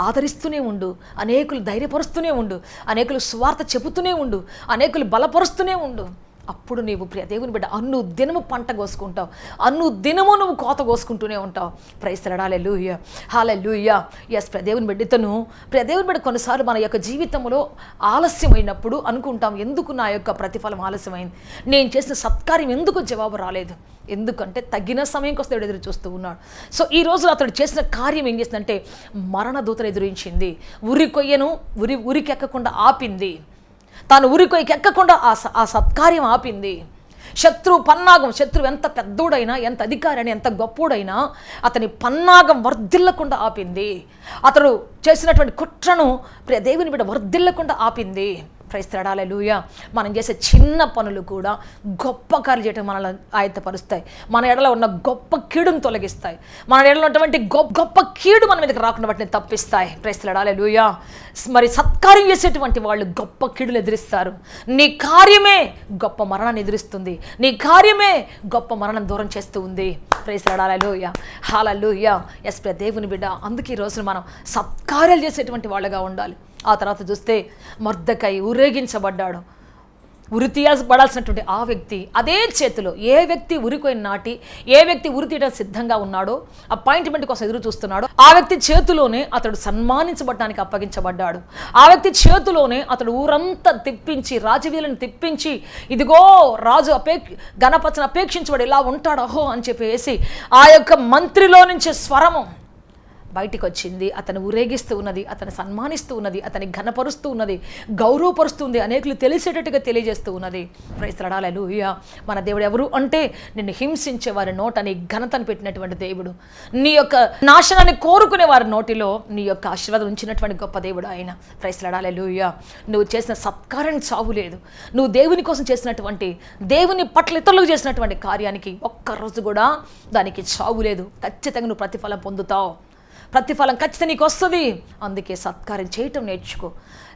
ఆదరిస్తూనే ఉండు, అనేకులు ధైర్యపరుస్తూనే ఉండు, అనేకులు సువార్త చెబుతూనే ఉండు, అనేకులు బలపరుస్తూనే ఉండు. అప్పుడు నీవు ప్రియ దేవుని బిడ్డ అన్ను దినము పంట కోసుకుంటావు, అన్ను దినము నువ్వు కోత కోసుకుంటూనే ఉంటావు. Praise the lord. Hallelujah, hallelujah. Yes ప్రియ దేవుని బిడ్డతను, ప్రియ దేవుని బిడ్డ కొన్నిసార్లు మన యొక్క జీవితంలో ఆలస్యమైనప్పుడు అనుకుంటాం, ఎందుకు నా యొక్క ప్రతిఫలం ఆలస్యమైంది, నేను చేసిన సత్కార్యం ఎందుకు జవాబు రాలేదు, ఎందుకంటే తగిన సమయం కోసం దేవుడు ఎదురు చూస్తూ ఉన్నాడు. సో ఈ రోజు అతడు చేసిన కార్యం ఏం చేసిందంటే మరణ దూతను ఎదురించింది, ఉరి కొయ్యను ఉరికెక్కకుండా ఆపింది, తాను ఉరికొయ్యకి ఎక్కకుండా ఆ సత్కార్యం ఆపింది. శత్రువు పన్నాగం, శత్రువు ఎంత పెద్దోడైనా, ఎంత అధికారైనా, ఎంత గొప్పోడైనా అతని పన్నాగం వర్ధిల్లకుండా ఆపింది. అతడు చేసినటువంటి కుట్రను ప్రియ దేవుని బిడ్డ వర్ధిల్లకుండా ఆపింది. ప్రైజ్ లార్డ్, హల్లెలూయా. మనం చేసే చిన్న పనులు కూడా గొప్ప కార్యాలు చేయటం మనల్ని ఆయత్తపరుస్తాయి. మన ఎడలో ఉన్న గొప్ప కీడును తొలగిస్తాయి. మన ఎడలో ఉన్నటువంటి గొప్ప కీడు మన మీదకి రాకుండా వాటిని తప్పిస్తాయి. ప్రైజ్ లార్డ్, హల్లెలూయా. మరి సత్కార్యం చేసేటువంటి వాళ్ళు గొప్ప కీడును ఎదిరిస్తారు. నీ కార్యమే గొప్ప మరణాన్ని ఎదురిస్తుంది. నీ కార్యమే గొప్ప మరణం దూరం చేస్తూ ఉంది. Praise lord, hallelujah, hallelujah. Yes ప్రియ దేవుని బిడ్డ, అందుకే ఈ రోజున మనం సత్కార్యాలు చేసేటువంటి వాళ్ళగా ఉండాలి. ఆ తర్వాత చూస్తే మొర్దెకై ఊరేగించబడ్డాడు. ఉరి తీయబడాల్సినటువంటి ఆ వ్యక్తి అదే చేతిలో ఏ వ్యక్తి ఉరికొయిన నాటి ఏ వ్యక్తి ఉరి తీయడం సిద్ధంగా ఉన్నాడో, అపాయింట్మెంట్ కోసం ఎదురు చూస్తున్నాడో ఆ వ్యక్తి చేతిలోనే అతడు సన్మానించబడడానికి అప్పగించబడ్డాడు. ఆ వ్యక్తి చేతిలోనే అతడు ఊరంతా తిప్పించి, రాజవీలను తిప్పించి, ఇదిగో రాజు గణపతిని అపేక్షించబడి ఇలా ఉంటాడు అహో అని చెప్పేసి ఆ యొక్క మంత్రిలో నుంచి స్వరము బయటికి వచ్చింది. అతను ఊరేగిస్తూ ఉన్నది, అతను సన్మానిస్తూ ఉన్నది, అతని ఘనపరుస్తూ ఉన్నది, గౌరవపరుస్తుంది, అనేకులు తెలిసేటట్టుగా తెలియజేస్తూ ఉన్నది. ప్రైజ్ లార్డ్, హల్లెలూయా. మన దేవుడు ఎవరు అంటే నిన్ను హింసించే వారి నోట నీ ఘనతను పెట్టినటువంటి దేవుడు. నీ యొక్క నాశనాన్ని కోరుకునే వారి నోటిలో నీ యొక్క ఆశీర్వాదం ఉంచినటువంటి గొప్ప దేవుడు ఆయన. ప్రైజ్ లార్డ్, హల్లెలూయా. నువ్వు చేసిన సత్కారానికి చావు లేదు. నువ్వు దేవుని కోసం చేసినటువంటి, దేవుని పట్ల ఇతరులకు చేసినటువంటి కార్యానికి ఒక్కరోజు కూడా దానికి చావు లేదు. ఖచ్చితంగా నువ్వు ప్రతిఫలం పొందుతావు. ప్రతిఫలం ఖచ్చితంగా నీకు వస్తుంది. అందుకే సత్కార్యం చేయటం నేర్చుకో.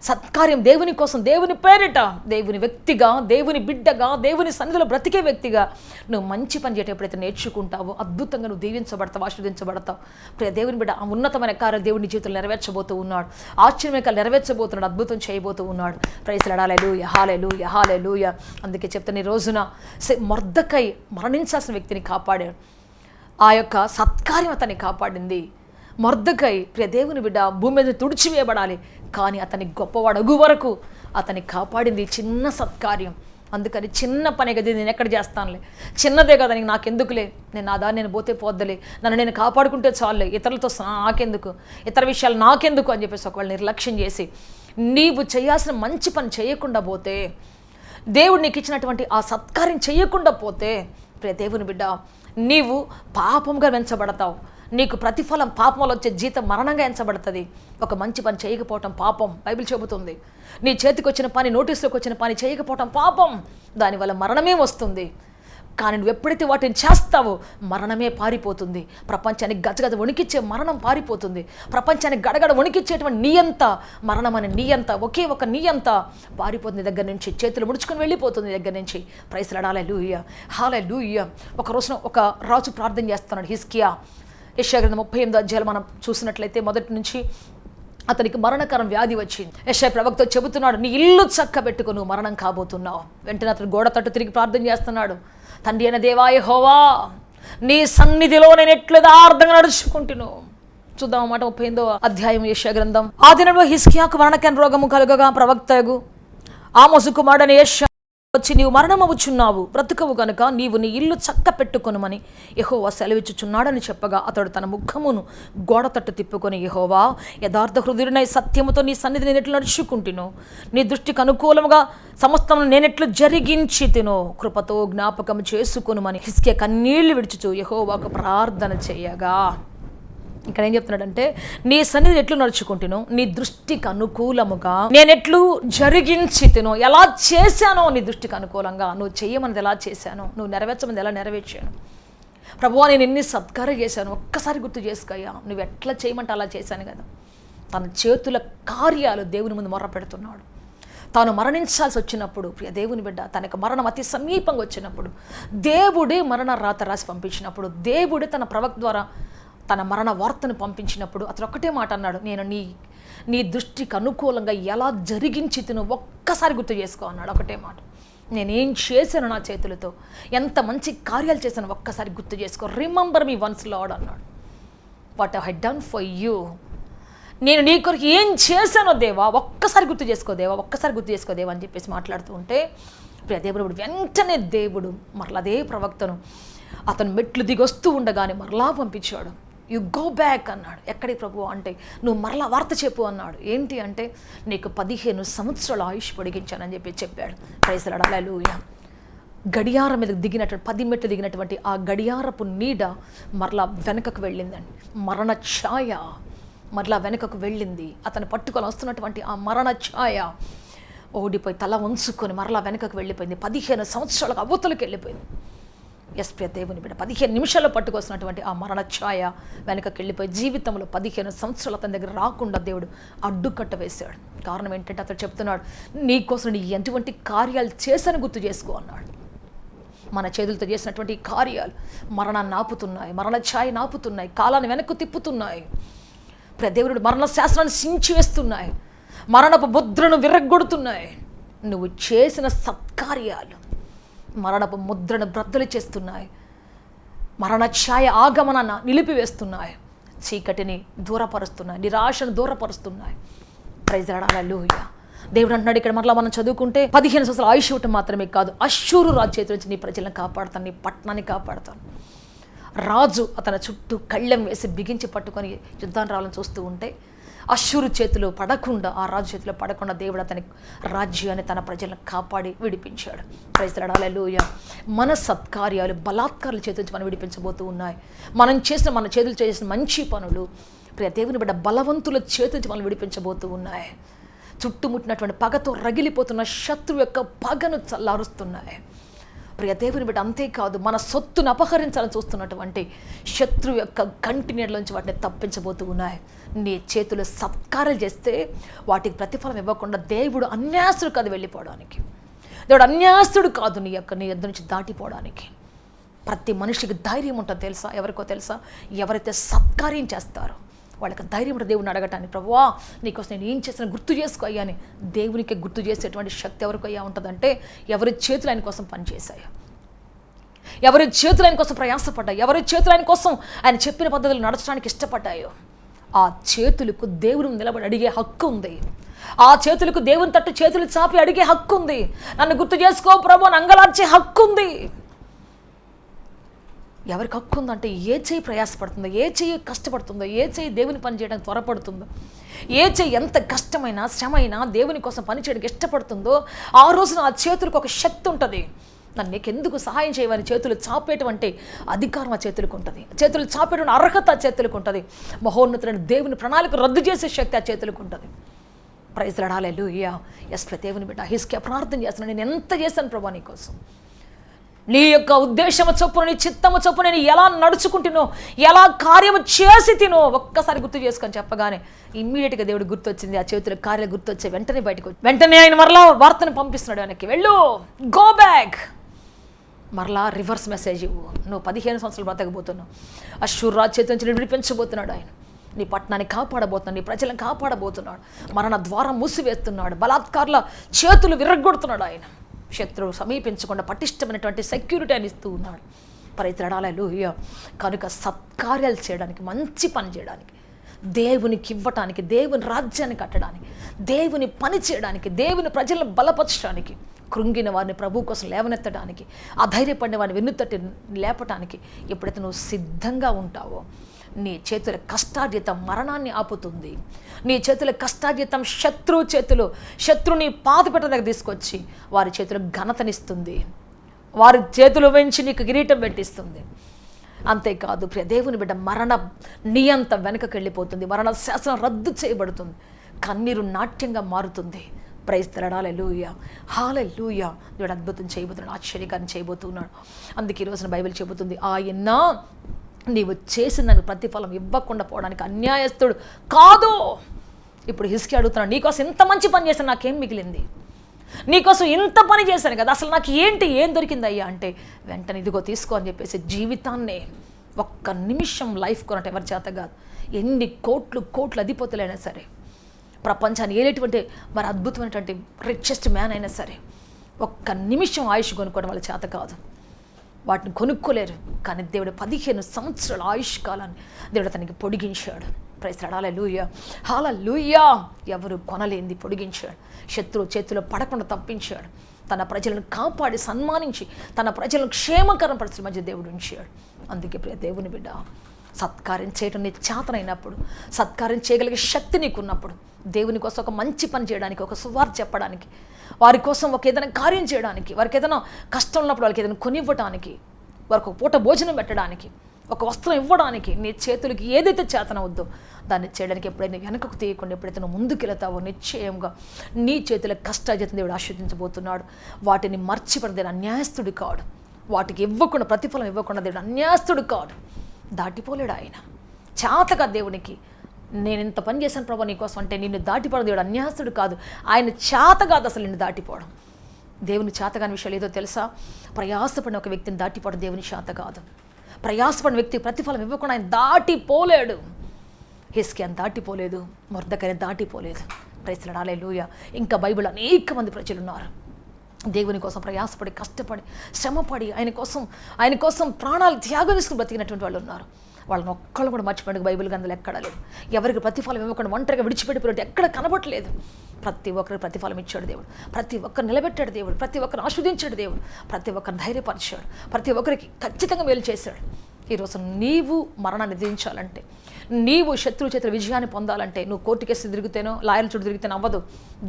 సత్కార్యం దేవుని కోసం, దేవుని పేరిట, దేవుని వ్యక్తిగా, దేవుని బిడ్డగా, దేవుని సన్నిధిలో బ్రతికే వ్యక్తిగా నువ్వు మంచి పని చేయటం ఎప్పుడైతే నేర్చుకుంటావో అద్భుతంగా నువ్వు దీవించబడతావు, ఆశీర్వదించబడతావు. ప్రియ దేవుని బిడ్డ, ఆ ఉన్నతమైన కార్యం దేవుని జీవితంలో నెరవేర్చబోతూ ఉన్నాడు. ఆశ్చర్యమే నెరవేర్చబోతున్నాడు, అద్భుతం చేయబోతూ ఉన్నాడు. ప్రైజ్ లార్డ్, హల్లెలూయా, హల్లెలూయా, హల్లెలూయా. అందుకే చెప్తాను, ఈ రోజున మొర్దెకై మరణించాల్సిన వ్యక్తిని కాపాడాడు. ఆ యొక్క సత్కార్యం అతన్ని కాపాడింది. మొర్దెకై ప్రియ దేవుని బిడ్డ భూమి మీద తుడిచివేయబడాలి, కానీ అతని గొప్పవాడగు వరకు అతన్ని కాపాడింది చిన్న సత్కార్యం. అందుకని చిన్న పని కదా, నేను ఎక్కడ చేస్తానులే, చిన్నదే కదా, నాకెందుకులే, నేను నా దాన్ని నేను పోతే పోద్దలే, నన్ను నేను కాపాడుకుంటే చాలులే, ఇతరులతో నాకెందుకు, ఇతర విషయాలు నాకెందుకు అని చెప్పేసి ఒకవేళ నిర్లక్ష్యం చేసి నీవు చేయాల్సిన మంచి పని చేయకుండా పోతే, దేవుడు నీకు ఇచ్చినటువంటి ఆ సత్కార్యం చేయకుండా పోతే, ప్రియ దేవుని బిడ్డ నీవు పాపంగా వెంచబడతావు. నీకు ప్రతిఫలం పాపంలో వచ్చే జీతం మరణంగా ఎంచబడుతుంది. ఒక మంచి పని చేయకపోవటం పాపం, బైబిల్ చెబుతుంది. నీ చేతికి వచ్చిన పని, నోటీసులోకి వచ్చిన పని చేయకపోవటం పాపం, దానివల్ల మరణమే వస్తుంది. కానీ నువ్వు ఎప్పుడైతే వాటిని చేస్తావో మరణమే పారిపోతుంది. ప్రపంచాన్ని గజగజ వణికిచ్చే మరణం పారిపోతుంది. ప్రపంచాన్ని గడగడ వణికిచ్చేటువంటి నీయంత మరణం అని నీయంత, ఒకే ఒక నీయంత పారిపోతుంది దగ్గర నుంచి, చేతులు ముడుచుకొని వెళ్ళిపోతుంది దగ్గర నుంచి. ప్రైజ్ లార్డ్, హల్లెలూయా, హల్లెలూయా. ఒక రోజున ఒక రాజు ప్రార్థన చేస్తున్నాడు, హిజ్కియా. యెషయా గ్రంథం 38వ అధ్యాయం మనం చూసినట్లయితే మొదటి నుంచి అతనికి మరణకరం వ్యాధి వచ్చింది. యెషయా ప్రవక్త చెబుతున్నాడు, నీ ఇల్లు చక్కబెట్టుకో, నువ్వు మరణం కాబోతున్నావు. వెంటనే అతను గోడ తట్టు తిరిగి ప్రార్థన చేస్తున్నాడు, తండ్రి అయిన దేవా యెహోవా, నీ సన్నిధిలో నేను ఎట్లు యథార్థంగా నడుచుకుంటున్నాను. చూద్దాం అన్నమాట 38వ అధ్యాయం యెషయా గ్రంథం. ఆ దినంలో హిజ్కియాకు మరణకరం రోగము కలుగగా ప్రవక్తయగు ఆమోసు కుమారుడైన యెషయా వచ్చి, నీవు మరణమవుచున్నావు, బ్రతుకవు కనుక నీవు నీ ఇల్లు చక్క పెట్టుకొనుమని యెహోవా సెలవిచ్చుచున్నాడని చెప్పగా అతడు తన ముఖమును గోడ తట్టు తిప్పుకొని, యెహోవా, యథార్థ హృదయుడనై సత్యముతో నీ సన్నిధి నేనెట్లు నడుచుకుంటును, నీ దృష్టికి అనుకూలముగా సమస్తము నేనెట్లు జరిగించి తినో, కృపతో జ్ఞాపకం చేసుకొనుమని హిజ్కియా కన్నీళ్లు విడుచుచు యెహోవాకు ప్రార్థన చేయగా. ఇక్కడ ఏం చెప్తున్నాడంటే, నీ సన్నిధి ఎట్లు నడుచుకుంటునో, నీ దృష్టికి అనుకూలముగా నేనెట్లు జరిగించి తినో, ఎలా చేశానో నీ దృష్టికి అనుకూలంగా, నువ్వు చెయ్యమన్నది ఎలా చేశానో, నువ్వు నెరవేర్చమన్నది ఎలా నెరవేర్చాను. ప్రభువా, నేను ఎన్ని సత్కారం చేశాను ఒక్కసారి గుర్తు చేసుకోయ్యా, నువ్వు ఎట్లా చేయమంటే అలా చేశాను కదా. తన చేతుల కార్యాలు దేవుని ముందు మొర్ర పెడుతున్నాడు. తాను మరణించాల్సి వచ్చినప్పుడు, ప్రియ దేవుని బిడ్డ, తనకు మరణం అతి సమీపంగా వచ్చినప్పుడు, దేవుడే మరణ రాత రాసి పంపించినప్పుడు, దేవుడే తన ప్రవక్త ద్వారా తన మరణ వార్తను పంపించినప్పుడు అతను ఒక్కటే మాట అన్నాడు, నేను నీ దృష్టికి అనుకూలంగా ఎలా జరిగించి తిను ఒక్కసారి గుర్తు చేసుకో అన్నాడు. ఒకటే మాట, నేనేం చేశాను నా చేతులతో, ఎంత మంచి కార్యాలు చేశాను ఒక్కసారి గుర్తు చేసుకో. రిమెంబర్ మీ వన్స్ లార్డ్ అన్నాడు. What I head done for you, నేను నీ కొరకు ఏం చేశానో దేవా ఒక్కసారి గుర్తు చేసుకో దేవా, ఒక్కసారి గుర్తు చేసుకో దేవా అని చెప్పేసి మాట్లాడుతూ ఉంటే, ప్రియ దేవుడు వెంటనే దేవుడు మరలా అదే ప్రవక్తను అతను మెట్లు దిగొస్తూ ఉండగానే మరలా పంపించాడు. యు గో బ్యాక్ అన్నాడు. ఎక్కడికి ప్రభు అంటే, నువ్వు మరలా వార్త చెప్పు అన్నాడు. ఏంటి అంటే, నీకు 15 సంవత్సరాల ఆయుష్ పొడిగించానని చెప్పాడు. ప్రైజ్ లార్డ్, హల్లెలూయా. గడియారం మీద దిగినటువంటి 10 మెట్లు దిగినటువంటి ఆ గడియారపు నీడ మరలా వెనకకు వెళ్ళిందండి. మరణ ఛాయ మరలా వెనకకు వెళ్ళింది. అతను పట్టుకొని వస్తున్నటువంటి ఆ మరణ ఛాయ ఓడిపోయి తల వంచుకొని మరలా వెనకకు వెళ్ళిపోయింది. 15 సంవత్సరాలకు అవతలకు వెళ్ళిపోయింది. ఎస్ ప్రియ దేవుని బిడ్డ, 15 నిమిషాల్లో పట్టుకొస్తున్నటువంటి ఆ మరణ ఛాయ వెనకకి వెళ్ళిపోయి జీవితంలో 15 సంవత్సరాలు అతని దగ్గర రాకుండా దేవుడు అడ్డుకట్ట వేశాడు. కారణం ఏంటంటే అతడు చెప్తున్నాడు, నీకోసం నీ ఎటువంటి కార్యాలు చేశాను గుర్తు చేసుకో అన్నాడు. మన చేతులతో చేసినటువంటి కార్యాలు మరణాన్ని ఆపుతున్నాయి, మరణ ఛాయని ఆపుతున్నాయి, కాలాన్ని వెనక్కు తిప్పుతున్నాయి. ప్రియ దేవుడు మరణ శాస్త్రాన్ని సించి వేస్తున్నాయి, మరణపు ముద్రను విరగ్గొడుతున్నాయి. నువ్వు చేసిన సత్కార్యాలు మరణపు ముద్రను బ్రద్దలు చేస్తున్నాయి, మరణ ఛాయ ఆగమనాన్ని నిలిపివేస్తున్నాయి, చీకటిని దూరపరుస్తున్నాయి, నిరాశను దూరపరుస్తున్నాయి. ప్రైజ్ ది లార్డ్, హల్లెలూయా. దేవుడు అంటున్నాడు ఇక్కడ మరలా మనం చదువుకుంటే 15 సంవత్సరాలు ఆయుష్ ఇవ్వటం మాత్రమే కాదు, అష్షూరు రాజు చేతి నుంచి నీ ప్రజలను కాపాడుతాను, నీ పట్టణాన్ని కాపాడుతాను. రాజు అతని చుట్టూ కళ్ళెం వేసి బిగించి పట్టుకొని యుద్ధాన్ని రావాలని చూస్తూ ఉంటే అష్షూరు చేతిలో పడకుండా, ఆ రాజు చేతిలో పడకుండా దేవుడు అతని రాజ్యాన్ని తన ప్రజలను కాపాడి విడిపించాడు. ప్రైజ్ ది లార్డ్, హల్లెలూయా. మన సత్కార్యాలు బలాత్కారుల చేతి నుంచి మనం విడిపించబోతూ ఉన్నాయి. మన చేతులు చేసిన మంచి పనులు ప్రియ దేవుని బిడ్డ బలవంతుల చేతి నుంచి మనం విడిపించబోతూ ఉన్నాయి. చుట్టుముట్టినటువంటి పగతో రగిలిపోతున్న శత్రువు యొక్క పగను చల్లారుస్తున్నాయి. ప్రియ దేవుని బిడ్డ, అంతేకాదు మన సొత్తును అపహరించాలని చూస్తున్నటువంటి శత్రువు యొక్క కంటి నీడలోంచి వాటిని తప్పించబోతూ ఉన్నాయి. నీ చేతులు సత్కారాలు చేస్తే వాటికి ప్రతిఫలం ఇవ్వకుండా దేవుడు అన్యాసుడు కాదు వెళ్ళిపోవడానికి, దేవుడు అన్యాసుడు కాదు నీ యొద్ద నుంచి దాటిపోవడానికి. ప్రతి మనిషికి ధైర్యం ఉంటుంది తెలుసా? ఎవరికో తెలుసా? ఎవరైతే సత్కార్యం చేస్తారో వాళ్ళకి ధైర్యం ఉంటుంది దేవుని అడగటానికి. ప్రభువా నీకోసం నేను ఏం చేసిన గుర్తు చేసుకో అయ్యా అని దేవునికి గుర్తు చేసేటువంటి శక్తి ఎవరికి అయ్యా ఉంటుందంటే ఎవరి చేతులు ఆయన కోసం పనిచేశాయో, ఎవరి చేతులు ఆయన కోసం ప్రయాసపడ్డాయి, ఎవరి చేతులు ఆయన కోసం ఆయన చెప్పిన పద్ధతులు నడచడానికి ఇష్టపడ్డాయో ఆ చేతులకు దేవుడు నిలబడి అడిగే హక్కు ఉంది. ఆ చేతులకు దేవుని తట్టు చేతులు చాపి అడిగే హక్కు ఉంది. నన్ను గుర్తు చేసుకో ప్రభు అని అంగలార్చే హక్కు ఉంది. ఎవరికి హక్కు ఉందంటే ఏ చేయి ప్రయాసపడుతుందో, ఏ చేయి కష్టపడుతుందో, ఏ చేయి దేవుని పని చేయడానికి త్వరపడుతుందో, ఏ చేయి ఎంత కష్టమైనా శ్రమైనా దేవుని కోసం పని చేయడానికి ఇష్టపడుతుందో ఆ రోజున ఆ చేతులకు ఒక శక్తి ఉంటుంది. నన్ను నీకెందుకు సహాయం చేయవని చేతులు చాపేటువంటి అధికారం ఆ చేతులకు ఉంటుంది, చేతులు చాపేటువంటి అర్హత ఆ చేతులకు ఉంటుంది, మహోన్నతులైన దేవుని ప్రణాళిక రద్దు చేసే శక్తి ఆ చేతులకు ఉంటుంది. Praise the lord, hallelujah. Yes దేవుని బిడ్డ, హిజ్కియా ప్రార్థన చేస్తున్నాను, నేను ఎంత చేశాను ప్రభా నీకోసం, నీ యొక్క ఉద్దేశము చొప్పున నీ చిత్తము చొప్పున నేను ఎలా నడుచుకుంటునో, ఎలా కార్యము చేసి తినో ఒక్కసారి గుర్తు చేసుకొని చెప్పగానే ఇమ్మీడియట్గా దేవుడు గుర్తొచ్చింది. ఆ చేతుల కార్యాలు గుర్తొచ్చే వెంటనే బయటకు వచ్చి వెంటనే ఆయన మరలా వార్తను పంపిస్తున్నాడు, ఆయనకి వెళ్ళు, గో బ్యాక్, మరలా రివర్స్ మెసేజ్ ఇవ్వు, నువ్వు 15 సంవత్సరాలు బ్రతకబోతున్నావు, అష్షూరు రాజు చేతి నుంచి విడిపించబోతున్నాడు ఆయన, నీ పట్టణాన్ని కాపాడబోతున్నాడు, నీ ప్రజలను కాపాడబోతున్నాడు, మరణ ద్వారం మూసివేస్తున్నాడు, బలాత్కారుల చేతులు విరగ్గొడుతున్నాడు ఆయన, శత్రువు సమీపించకుండా పటిష్టమైనటువంటి సెక్యూరిటీ అని ఇస్తూ ఉన్నాడు. హల్లెలూయా. కనుక సత్కార్యాలు చేయడానికి, మంచి పని చేయడానికి, దేవునికి ఇవ్వటానికి, దేవుని రాజ్యాన్ని కట్టడానికి, దేవుని పని చేయడానికి, దేవుని ప్రజలను బలపరచడానికి, కృంగిన వారిని ప్రభు కోసం లేవనెత్తడానికి, అధైర్యపడిన వారిని వెన్నుతట్టి లేపటానికి ఎప్పుడైతే నువ్వు సిద్ధంగా ఉంటావో నీ చేతుల కష్టార్జితం మరణాన్ని ఆపుతుంది. నీ చేతుల కష్టార్జితం శత్రువుని పాదపెట్ట దగ్గర తీసుకొచ్చి వారి చేతులకు ఘనతనిస్తుంది, వారి చేతులు వెంచి నీకు కిరీటం పెట్టిస్తుంది. అంతేకాదు ప్రియ దేవుని బిడ్డ, మరణ నియంత వెనకకి వెళ్ళిపోతుంది, మరణ శాసనం రద్దు చేయబడుతుంది, కన్నీరు నాట్యంగా మారుతుంది. ప్రైజ్ ది లార్డ్, హల్లెలూయా, హల్లెలూయా. దేవుడు అద్భుతం చేయబోతున్నాడు, ఆశ్చర్యకారం చేయబోతున్నాడు. అందుకే ఈ రోజున బైబిల్ చెబుతుంది, ఆయన నీవు చేసిందని ప్రతిఫలం ఇవ్వకుండా పోవడానికి అన్యాయస్తుడు కాదు. ఇప్పుడు హిజ్కియా అడుగుతున్నాడు, నీకోసం ఇంత మంచి పని చేశాను, నాకేం మిగిలింది? నీకోసం ఇంత పని చేశాను కదా, అసలు నాకు ఏం దొరికింది అయ్యా అంటే వెంటనే ఇదిగో తీసుకో అని చెప్పేసి జీవితాన్నే ఒక్క నిమిషం లైఫ్ కొనటం ఎవరి చేత కాదు. ఎన్ని కోట్లు అధిపతులైనా సరే, ప్రపంచాన్ని ఏలేటువంటి మరి అద్భుతమైనటువంటి రిచెస్ట్ మ్యాన్ అయినా సరే ఒక్క నిమిషం ఆయుష్ కొనుక్కోవడం వాళ్ళ చేత కాదు, వాటిని కొనుక్కోలేరు. కానీ దేవుడు 15 సంవత్సరాల ఆయుష్ కాలాన్ని దేవుడు అతనికి పొడిగించాడు. ప్రైజ్ ది లార్డ్, హల్లెలూయా, హల్లెలూయా. ఎవరు కొనలేంది పొడిగించాడు, శత్రువు చేతిలో పడకుండా తప్పించాడు, తన ప్రజలను కాపాడి సన్మానించి తన ప్రజలను క్షేమకరం పరిస్థితి మధ్య దేవుడు ఉంచాడు. అందుకే ప్రియ దేవుని బిడ్డ, సత్కార్యం చేయడం నీ చేతనైనప్పుడు, సత్కార్యం చేయగలిగే శక్తి నీకున్నప్పుడు, దేవుని కోసం ఒక మంచి పని చేయడానికి, ఒక సువార్త చెప్పడానికి, వారి కోసం ఒక ఏదైనా కార్యం చేయడానికి, వారికి ఏదైనా కష్టం ఉన్నప్పుడు వాళ్ళకి ఏదైనా కొనివ్వటానికి, వారికి ఒక పూట భోజనం పెట్టడానికి, ఒక వస్త్రం ఇవ్వడానికి నీ చేతులకి ఏదైతే చేతనవద్దో దాన్ని చేయడానికి ఎప్పుడైనా వెనకకు తీయకుండా ఎప్పుడైతే నువ్వు ముందుకు వెళతావో నిశ్చయంగా నీ చేతుల కష్టాజీతం దేవుడు ఆశీర్వదించబోతున్నాడు. వాటిని మర్చిపడిన దేవుడు అన్యాయస్తుడు కాడు. వాటికి ఇవ్వకుండా ప్రతిఫలం ఇవ్వకుండా దేవుడు అన్యాయస్తుడు కాడు. దాటిపోలేడు ఆయన. చేతగా దేవునికి నేను ఇంత పని చేశాను ప్రభా నీకోసం అంటే నిన్ను దాటిపోవడం దేవుడు అన్యాయస్తుడు కాదు. ఆయన చేత కాదు అసలు నిన్ను దాటిపోవడం. దేవుని చేతగాని విషయాలు ఏదో తెలుసా? ప్రయాసపడిన ఒక వ్యక్తిని దాటిపోవడం దేవుని చేత కాదు. ప్రయాసపడిన వ్యక్తి ప్రతిఫలం ఇవ్వకుండా ఆయన దాటిపోలేడు. హిజ్కియాని దాటిపోలేదు, మొర్దెకైని దాటిపోలేదు. ప్రైజ్ లార్డ్, హల్లెలూయా. ఇంకా బైబిల్ అనేక మంది ప్రజలు ఉన్నారు దేవుని కోసం ప్రయాసపడి కష్టపడి శ్రమపడి ఆయన కోసం ప్రాణాలు త్యాగం చేసుకుని బ్రతికినటువంటి వాళ్ళు ఉన్నారు. వాళ్ళని ఒక్కళ్ళు కూడా మర్చిపోయిన బైబిల్ గ్రంథాలు ఎక్కడా లేదు. ఎవరికి ప్రతిఫలం ఇవ్వకుండా ఒంటరిగా విడిచిపెట్టిపోయినట్టు ఎక్కడ కనబట్టలేదు. ప్రతి ఒక్కరికి ప్రతిఫలం ఇచ్చాడు దేవుడు. ప్రతి ఒక్కరు నిలబెట్టాడు దేవుడు. ప్రతి ఒక్కరు ఆస్వాదించాడు దేవుడు. ప్రతి ఒక్కరిని ధైర్యపరిచాడు. ప్రతి ఒక్కరికి ఖచ్చితంగా మేలు చేశాడు. ఈరోజు నీవు మరణాన్ని విధించాలంటే, నీవు శత్రువు చేతుల విజయాన్ని పొందాలంటే, నువ్వు కోర్టు కేసు తిరిగితేనో లాయర్ల చుట్టూ తిరిగితేనో అవ్వదు.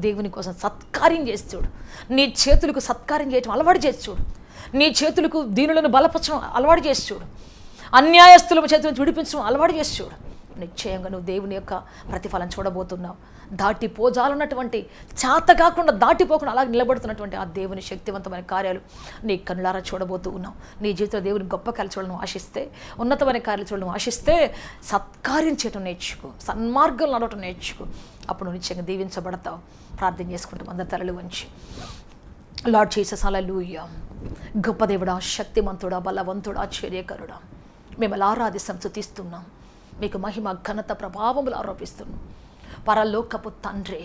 దేవుని కోసం సత్కార్యం చేసి చూడు. నీ చేతులకు సత్కార్యం చేయటం అలవాటు చేసి చూడు. నీ చేతులకు దీనులను బలపరచడం అలవాటు చేసి చూడు. అన్యాయస్తుల చేతుల నుంచి విడిపించడం అలవాటు చేసి చూడు. నిశ్చయంగా నువ్వు దేవుని యొక్క ప్రతిఫలం చూడబోతున్నావు. దాటిపోజాలన్నటువంటి చేత కాకుండా దాటిపోకుండా అలా నిలబడుతున్నటువంటి ఆ దేవుని శక్తివంతమైన కార్యాలు నీ కనులారా చూడబోతూ ఉన్నావు. నీ జీవితంలో దేవుని గొప్ప కార్యాలు చూడడం ఆశిస్తే, ఉన్నతమైన కార్యాలు చూడడం ఆశిస్తే సత్కార్యం చేయడం నేర్చుకో, సన్మార్గం నడవటం నేర్చుకో. అప్పుడు నువ్వు నిశ్చయంగా దీవించబడతావు. ప్రార్థన చేసుకుంటాం అందరి తలలు వంచి. లార్డ్ జీసస్, హల్లెలూయా. గొప్ప దేవుడా, శక్తిమంతుడా, బలవంతుడా, ఆశ్చర్యకరుడా, మిమ్మల్ని ఆరాధిస్తాం, స్తుతిస్తున్నాం. మీకు మహిమ ఘనత ప్రభావములు ఆరోపిస్తున్నాం. పరలోకపు తండ్రి,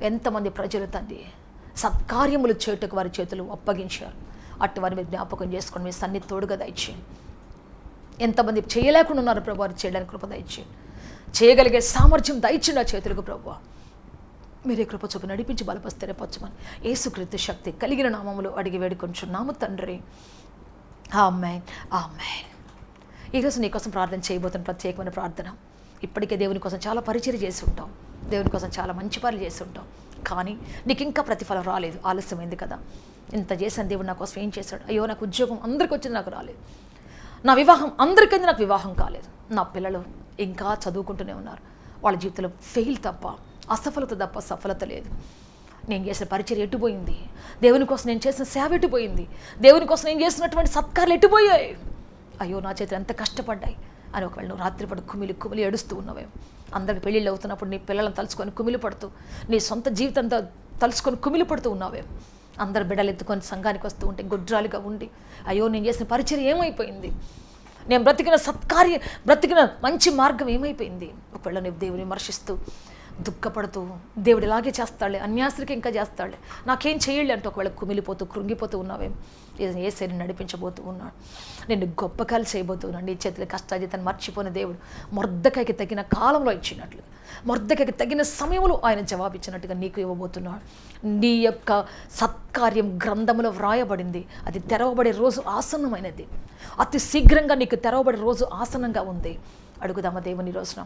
ఎంతమంది ప్రజలు తండ్రి సత్కార్యములు చేటుకు వారి చేతులు అప్పగించారు. అట్టి వారిని మీరు జ్ఞాపకం చేసుకొని మీ సన్నిధి తోడుగా దయచేయండి. ఎంతమంది చేయలేకుండా ఉన్నారు ప్రభు, వారు చేయడానికి కృప దయచేయండి. చేయగలిగే సామర్థ్యం దయచేయండి ఆ చేతులకు ప్రభు. మీరే కృప చూపి నడిపించి బలపరిస్తే పచ్చమని యేసుక్రీస్తు శక్తి కలిగిన నామములో అడిగి వేడుకొంచున్నాము తండ్రి. ఆమేన్, ఆమేన్. ఈరోజు నీకోసం ప్రార్థన చేయబోతున్న ప్రత్యేకమైన ప్రార్థన. ఇప్పటికే దేవుని కోసం చాలా పరిచర్య చేసి ఉంటాం, దేవుని కోసం చాలా మంచి పనులు చేసి ఉంటాం. కానీ నీకు ఇంకా ప్రతిఫలం రాలేదు, ఆలస్యమైంది కదా. ఇంత చేశాను, దేవుడు నా కోసం ఏం చేశాడు? అయ్యో, నాకు ఉద్యోగం అందరికి వచ్చింది, నాకు రాలేదు. నా వివాహం అందరికీ నాకు వివాహం కాలేదు. నా పిల్లలు ఇంకా చదువుకుంటూనే ఉన్నారు. వాళ్ళ జీవితంలో ఫెయిల్ తప్ప, అసఫలత తప్ప సఫలత లేదు. నేను చేసిన పరిచర్య ఎట్టుపోయింది, దేవుని కోసం నేను చేసిన సేవ ఎట్టుపోయింది, దేవుని కోసం నేను చేసినటువంటి సత్కారాలు ఎట్టుపోయాయి. అయ్యో, నా చేతులు ఎంత కష్టపడ్డాయి అని ఒకవేళ నువ్వు రాత్రిపడి కుమిలి ఏడుస్తూ ఉన్నావేమో. అందరికి పెళ్ళిళ్ళు అవుతున్నప్పుడు నీ పిల్లలను తలుచుకొని కుమిలి పడుతూ, నీ సొంత జీవితంతో తలుచుకొని కుమిలి పడుతూ ఉన్నావేమో. అందరు బిడ్డలు ఎత్తుకొని సంఘానికి వస్తూ ఉంటే గుడ్రాలుగా ఉండి, అయ్యో నేను చేసిన పరిచర్య ఏమైపోయింది, నేను బ్రతికిన మంచి మార్గం ఏమైపోయింది. ఒకవేళ నువ్వు దేవుని విమర్శిస్తూ దుఃఖపడుతూ, దేవుడు ఇలాగే చేస్తాడులే, అన్యాసులకి ఇంకా చేస్తాడులే, నాకేం చేయలే అంటే ఒకవేళ కుమిలిపోతూ కృంగిపోతూ ఉన్నావేం. యేసయ్య నడిపించబోతూ ఉన్నాడు, నిన్ను గొప్ప కాలు చేయబోతున్నాడు. నీ చేతుల కష్టాజీతాన్ని మర్చిపోయిన దేవుడు మొర్దెకైకి తగిన కాలంలో ఇచ్చినట్లు, మొర్దెకైకి తగిన సమయంలో ఆయన జవాబిచ్చినట్టుగా నీకు ఇవ్వబోతున్నాడు. నీ యొక్క సత్కార్యం గ్రంథంలో వ్రాయబడింది. అది తెరవబడే రోజు ఆసన్నమైనది. అతి శీఘ్రంగా నీకు తెరవబడే రోజు ఆసనంగా ఉంది. అడుగుదామా దేవుని రోజున,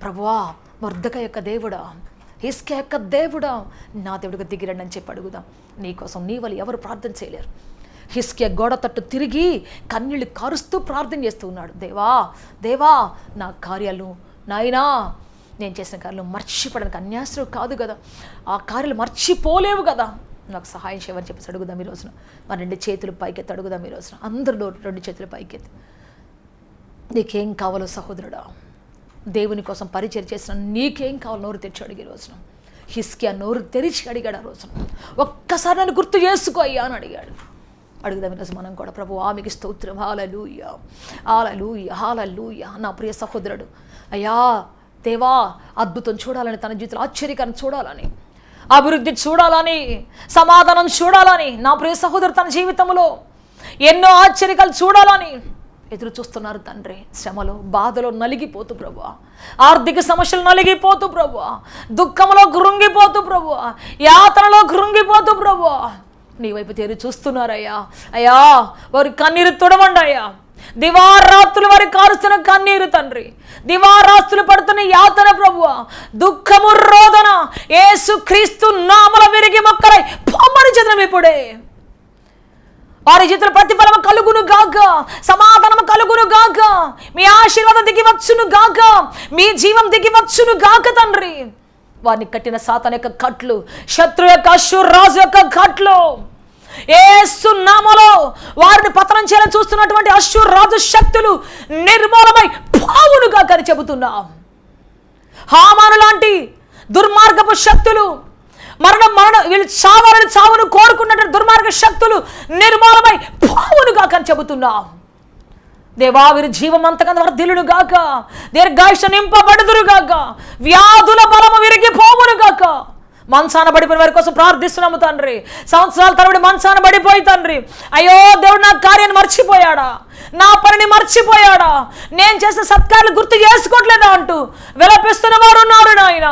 ప్రభువా, మొర్దెకై యొక్క దేవుడా, హిజ్కియా యొక్క దేవుడా, నా దేవుడిగా దిగిరండి అని చెప్పి అడుగుదాం. నీకోసం నీ వల్ల ఎవరు ప్రార్థన చేయలేరు. హిజ్కియా గోడ తట్టు తిరిగి కన్నీళ్ళు కారుస్తూ ప్రార్థన చేస్తూ ఉన్నాడు. దేవా, దేవా, నా కార్యాలు, నాయనా, నేను చేసిన కార్యాలు మర్చిపోవడానికి అన్యాసరం కాదు కదా, ఆ కార్యాలు మర్చిపోలేవు కదా, నాకు సహాయం చేయమని చెప్పేసి అడుగుదాం ఈ రోజున. మన 2 చేతులు పైకెత్తి అడుగుదాం ఈ రోజున. అందరిలో 2 చేతులు పైకెత్తి. నీకేం కావాలో సహోదరుడా, దేవుని కోసం పరిచయం చేసిన నీకేం కావాలో నోరు తెరిచి అడిగే రోజున. హిజ్కియా నోరు తెరిచి అడిగాడు ఆ రోజున. ఒక్కసారి నన్ను గుర్తు చేసుకో అయ్యా అని అడిగాడు. అడుగుదాం ఈరోజు మనం కూడా. ప్రభువా, మీకు స్తోత్రం, హల్లెలూయా, హల్లెలూయా, హల్లెలూయా. నా ప్రియ సహోదరుడు, అయ్యా దేవా, అద్భుతం చూడాలని, తన జీవితంలో ఆశ్చర్యకరం చూడాలని, అభివృద్ధి చూడాలని, సమాధానం చూడాలని, నా ప్రియ సహోదరుడు తన జీవితంలో ఎన్నో ఆశ్చర్యకాలు చూడాలని ఎదురు చూస్తున్నారు తండ్రి. శ్రమలో, బాధలో నలిగిపోతూ ప్రభువా, ఆర్థిక సమస్యలు నలిగిపోతూ ప్రభువా, దుఃఖంలో కృంగిపోతూ ప్రభువా, యాతనలో కృంగిపోతూ ప్రభువా, నీ వైపు తెరి చూస్తున్నారయ్యా. అయ్యా, వారి కన్నీరు తుడవండి అయ్యా. దివారాత్రులు వారి కారుస్తున్న కన్నీరు తండ్రి, దివారాత్రులు పడుతున్న యాతన ప్రభువా, దుఃఖము, రోదన యేసుక్రీస్తు నామములో విరిగి మొక్కలై పొమ్మని చదరం ఇప్పుడే. వారి జీవితంలో ప్రతిఫలము కలుగును గాక, సమాధానము కలుగును గాక, మీ ఆశీర్వాదం దిగి వచ్చును గాక, మీ జీవం దిగి వచ్చును గాక తండ్రి. వారిని కట్టిన సాతాను యొక్క కట్లు, శత్రు యొక్క అష్షూరు రాజు యొక్క కట్లు యేసు నామములో వారిని పతనం చేయాలని చూస్తున్నటువంటి అష్షూరు రాజు శక్తులు నిర్మూలమై పోవును గాక అని చెబుతున్నాం. హామాను లాంటి దుర్మార్గపు శక్తులు, మరణం వీళ్ళు చావును కోరుకున్నటువంటి దుర్మార్గ శక్తులు నిర్మూలమై పోవును గాక అని చెబుతున్నాం. దేవా వీరి జీవం అంతకంత వర్ధిల్లును గాక, దీర్ఘాయుష్షు నింపబడుదురు గాక, వ్యాధుల బలము విరిగిపోవును గాక. మంచాన పడిపోయిన వారి కోసం ప్రార్థిస్తున్నాము తండ్రి. సంవత్సరాల తరబడి మంచాన పడిపోయి తండ్రి, అయ్యో దేవుడు నా కార్యాన్ని మర్చిపోయాడా, నా పనిని మర్చిపోయాడా, నేను చేసిన సత్కారాలు గుర్తు చేసుకోవట్లేదా అంటూ విలపిస్తున్న వారు ఉన్నారు నాయన.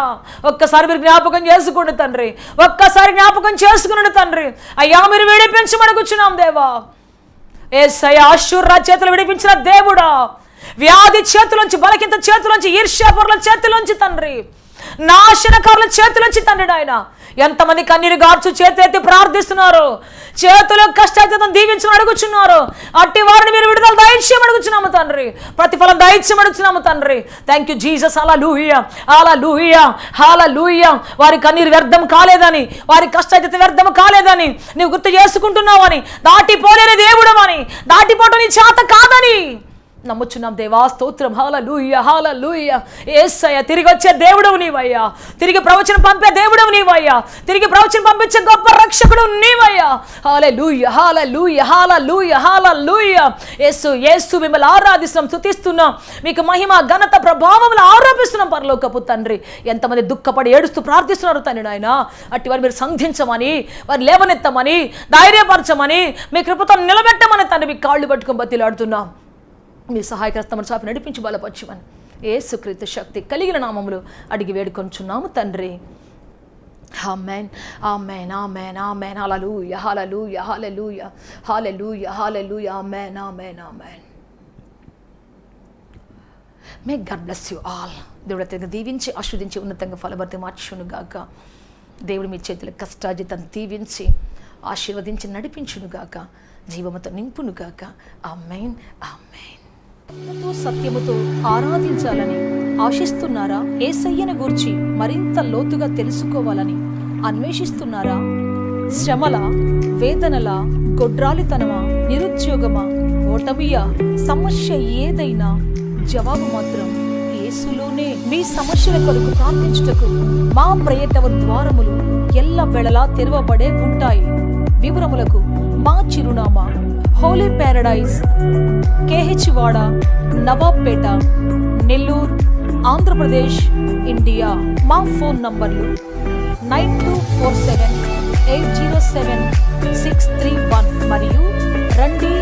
ఒక్కసారి మీరు జ్ఞాపకం చేసుకోండి తండ్రి, ఒక్కసారి జ్ఞాపకం చేసుకున్నాడు తండ్రి. అయ్యా మీరు విడిపించమని కూర్చున్నాం దేవా. యేసయ్య అష్షూరు రాజు చేతులు విడిపించిన దేవుడా, వ్యాధి చేతులోంచి, బలకింత చేతులోంచి, ఈర్ష్యాపరుల చేతులోంచి తండ్రి, నాశనకారుల చేతులోంచి తండ్రి ఆయన ఎంతమంది కన్నీరు గార్చు చేతులెత్తి ప్రార్థిస్తున్నారు, చేతులు కష్టాతీతం దీవించమని అడుగుచున్నారు. అట్టి వారిని మీరు విడుదల దయచేయమని అడుగుచున్నాము తండ్రి, ప్రతిఫలం దయచేయమని అడుగుచున్నాము తండ్రి. Thank you Jesus. Hallelujah, hallelujah, hallelujah. వారి కన్నీరు వ్యర్థం కాలేదని, వారి కష్టాతీతం వ్యర్థం కాలేదని నీవు గుర్తు చేసుకుంటున్నావని, దాటిపోలేని దేవుడమని, దాటిపోవడం నీ చేత కాదని నమ్ముచున్నాం దేవా. స్తోత్రం. హల్లెలూయా, హల్లెలూయా. యేసయ్య తిరిగి వచ్చే దేవుడవు నీవయ్యా, తిరిగి ప్రవచనం పంపే దేవుడవు నీవయ్యా, తిరిగి ప్రవచనం పంపించే గొప్ప రక్షకుడు నీవయ్యా. హల్లెలూయా, హల్లెలూయా, హల్లెలూయా, హల్లెలూయా. యేసు యేసు మిమ్మల్ని ఆరాధిస్తున్నాం, స్తుతిస్తున్నాం, మీకు మహిమ ఘనత ప్రభావములు ఆరోపిస్తున్నాం పరలోకపు తండ్రి. ఎంతమంది దుఃఖపడి ఏడుస్తూ ప్రార్థిస్తున్నారు తండ్రి నాయన, అట్టి వారు మీరు సంధించమని, వారు లేవనెత్తమని, ధైర్యపరచమని, మీ కృపతో నిలబెట్టమని తండ్రి మీ కాళ్ళు పట్టుకుని బతిలాడుతున్నాం. మీ సహాయకర్తమని చాపి నడిపించి బలపరచమని యేసుక్రీస్తు శక్తి కలిగిన నామములో అడిగి వేడుకొంచున్నాము తండ్రి. Amen, amen, amen, amen. Hallelujah, hallelujah, hallelujah, hallelujah, hallelujah. Amen, amen, amen. May God bless you all. దేవుడు అత్యంత దీవించి ఆశీర్వదించి ఉన్నతంగా ఫలభర్తి మార్చును గాక. దేవుడు మీ చేతుల కష్టాజితం దీవించి ఆశీర్వదించి నడిపించును గాక, జీవముతో నింపును గాక. ఆమేన్, ఆమేన్. సత్యముతో ఆరాధించాలని ఆశిస్తున్నారా? యేసయ్యను గూర్చి మరింత లోతుగా తెలుసుకోవాలని అన్వేషిస్తున్నారా? శ్రమల, వేదనల, గొడ్రాలితనమా, నిరుద్యోగమా, ఓటమియా, సమస్య ఏదైనా జవాబు మాత్రం యేసులోనే. మీ సమస్యల కొరకు ప్రార్థించుటకు మా ప్రయత్న ద్వారములు ఎల్ల వేళలా తెరవబడే ఉంటాయి. వివరములకు మా చిరునామా హోలీ ప్యారడైజ్, కేహెచ్ వాడ, నవాబ్పేట, నెల్లూరు, ఆంధ్రప్రదేశ్, ఇండియా. మా ఫోన్ నంబర్లు 9247807631 మరియు రండి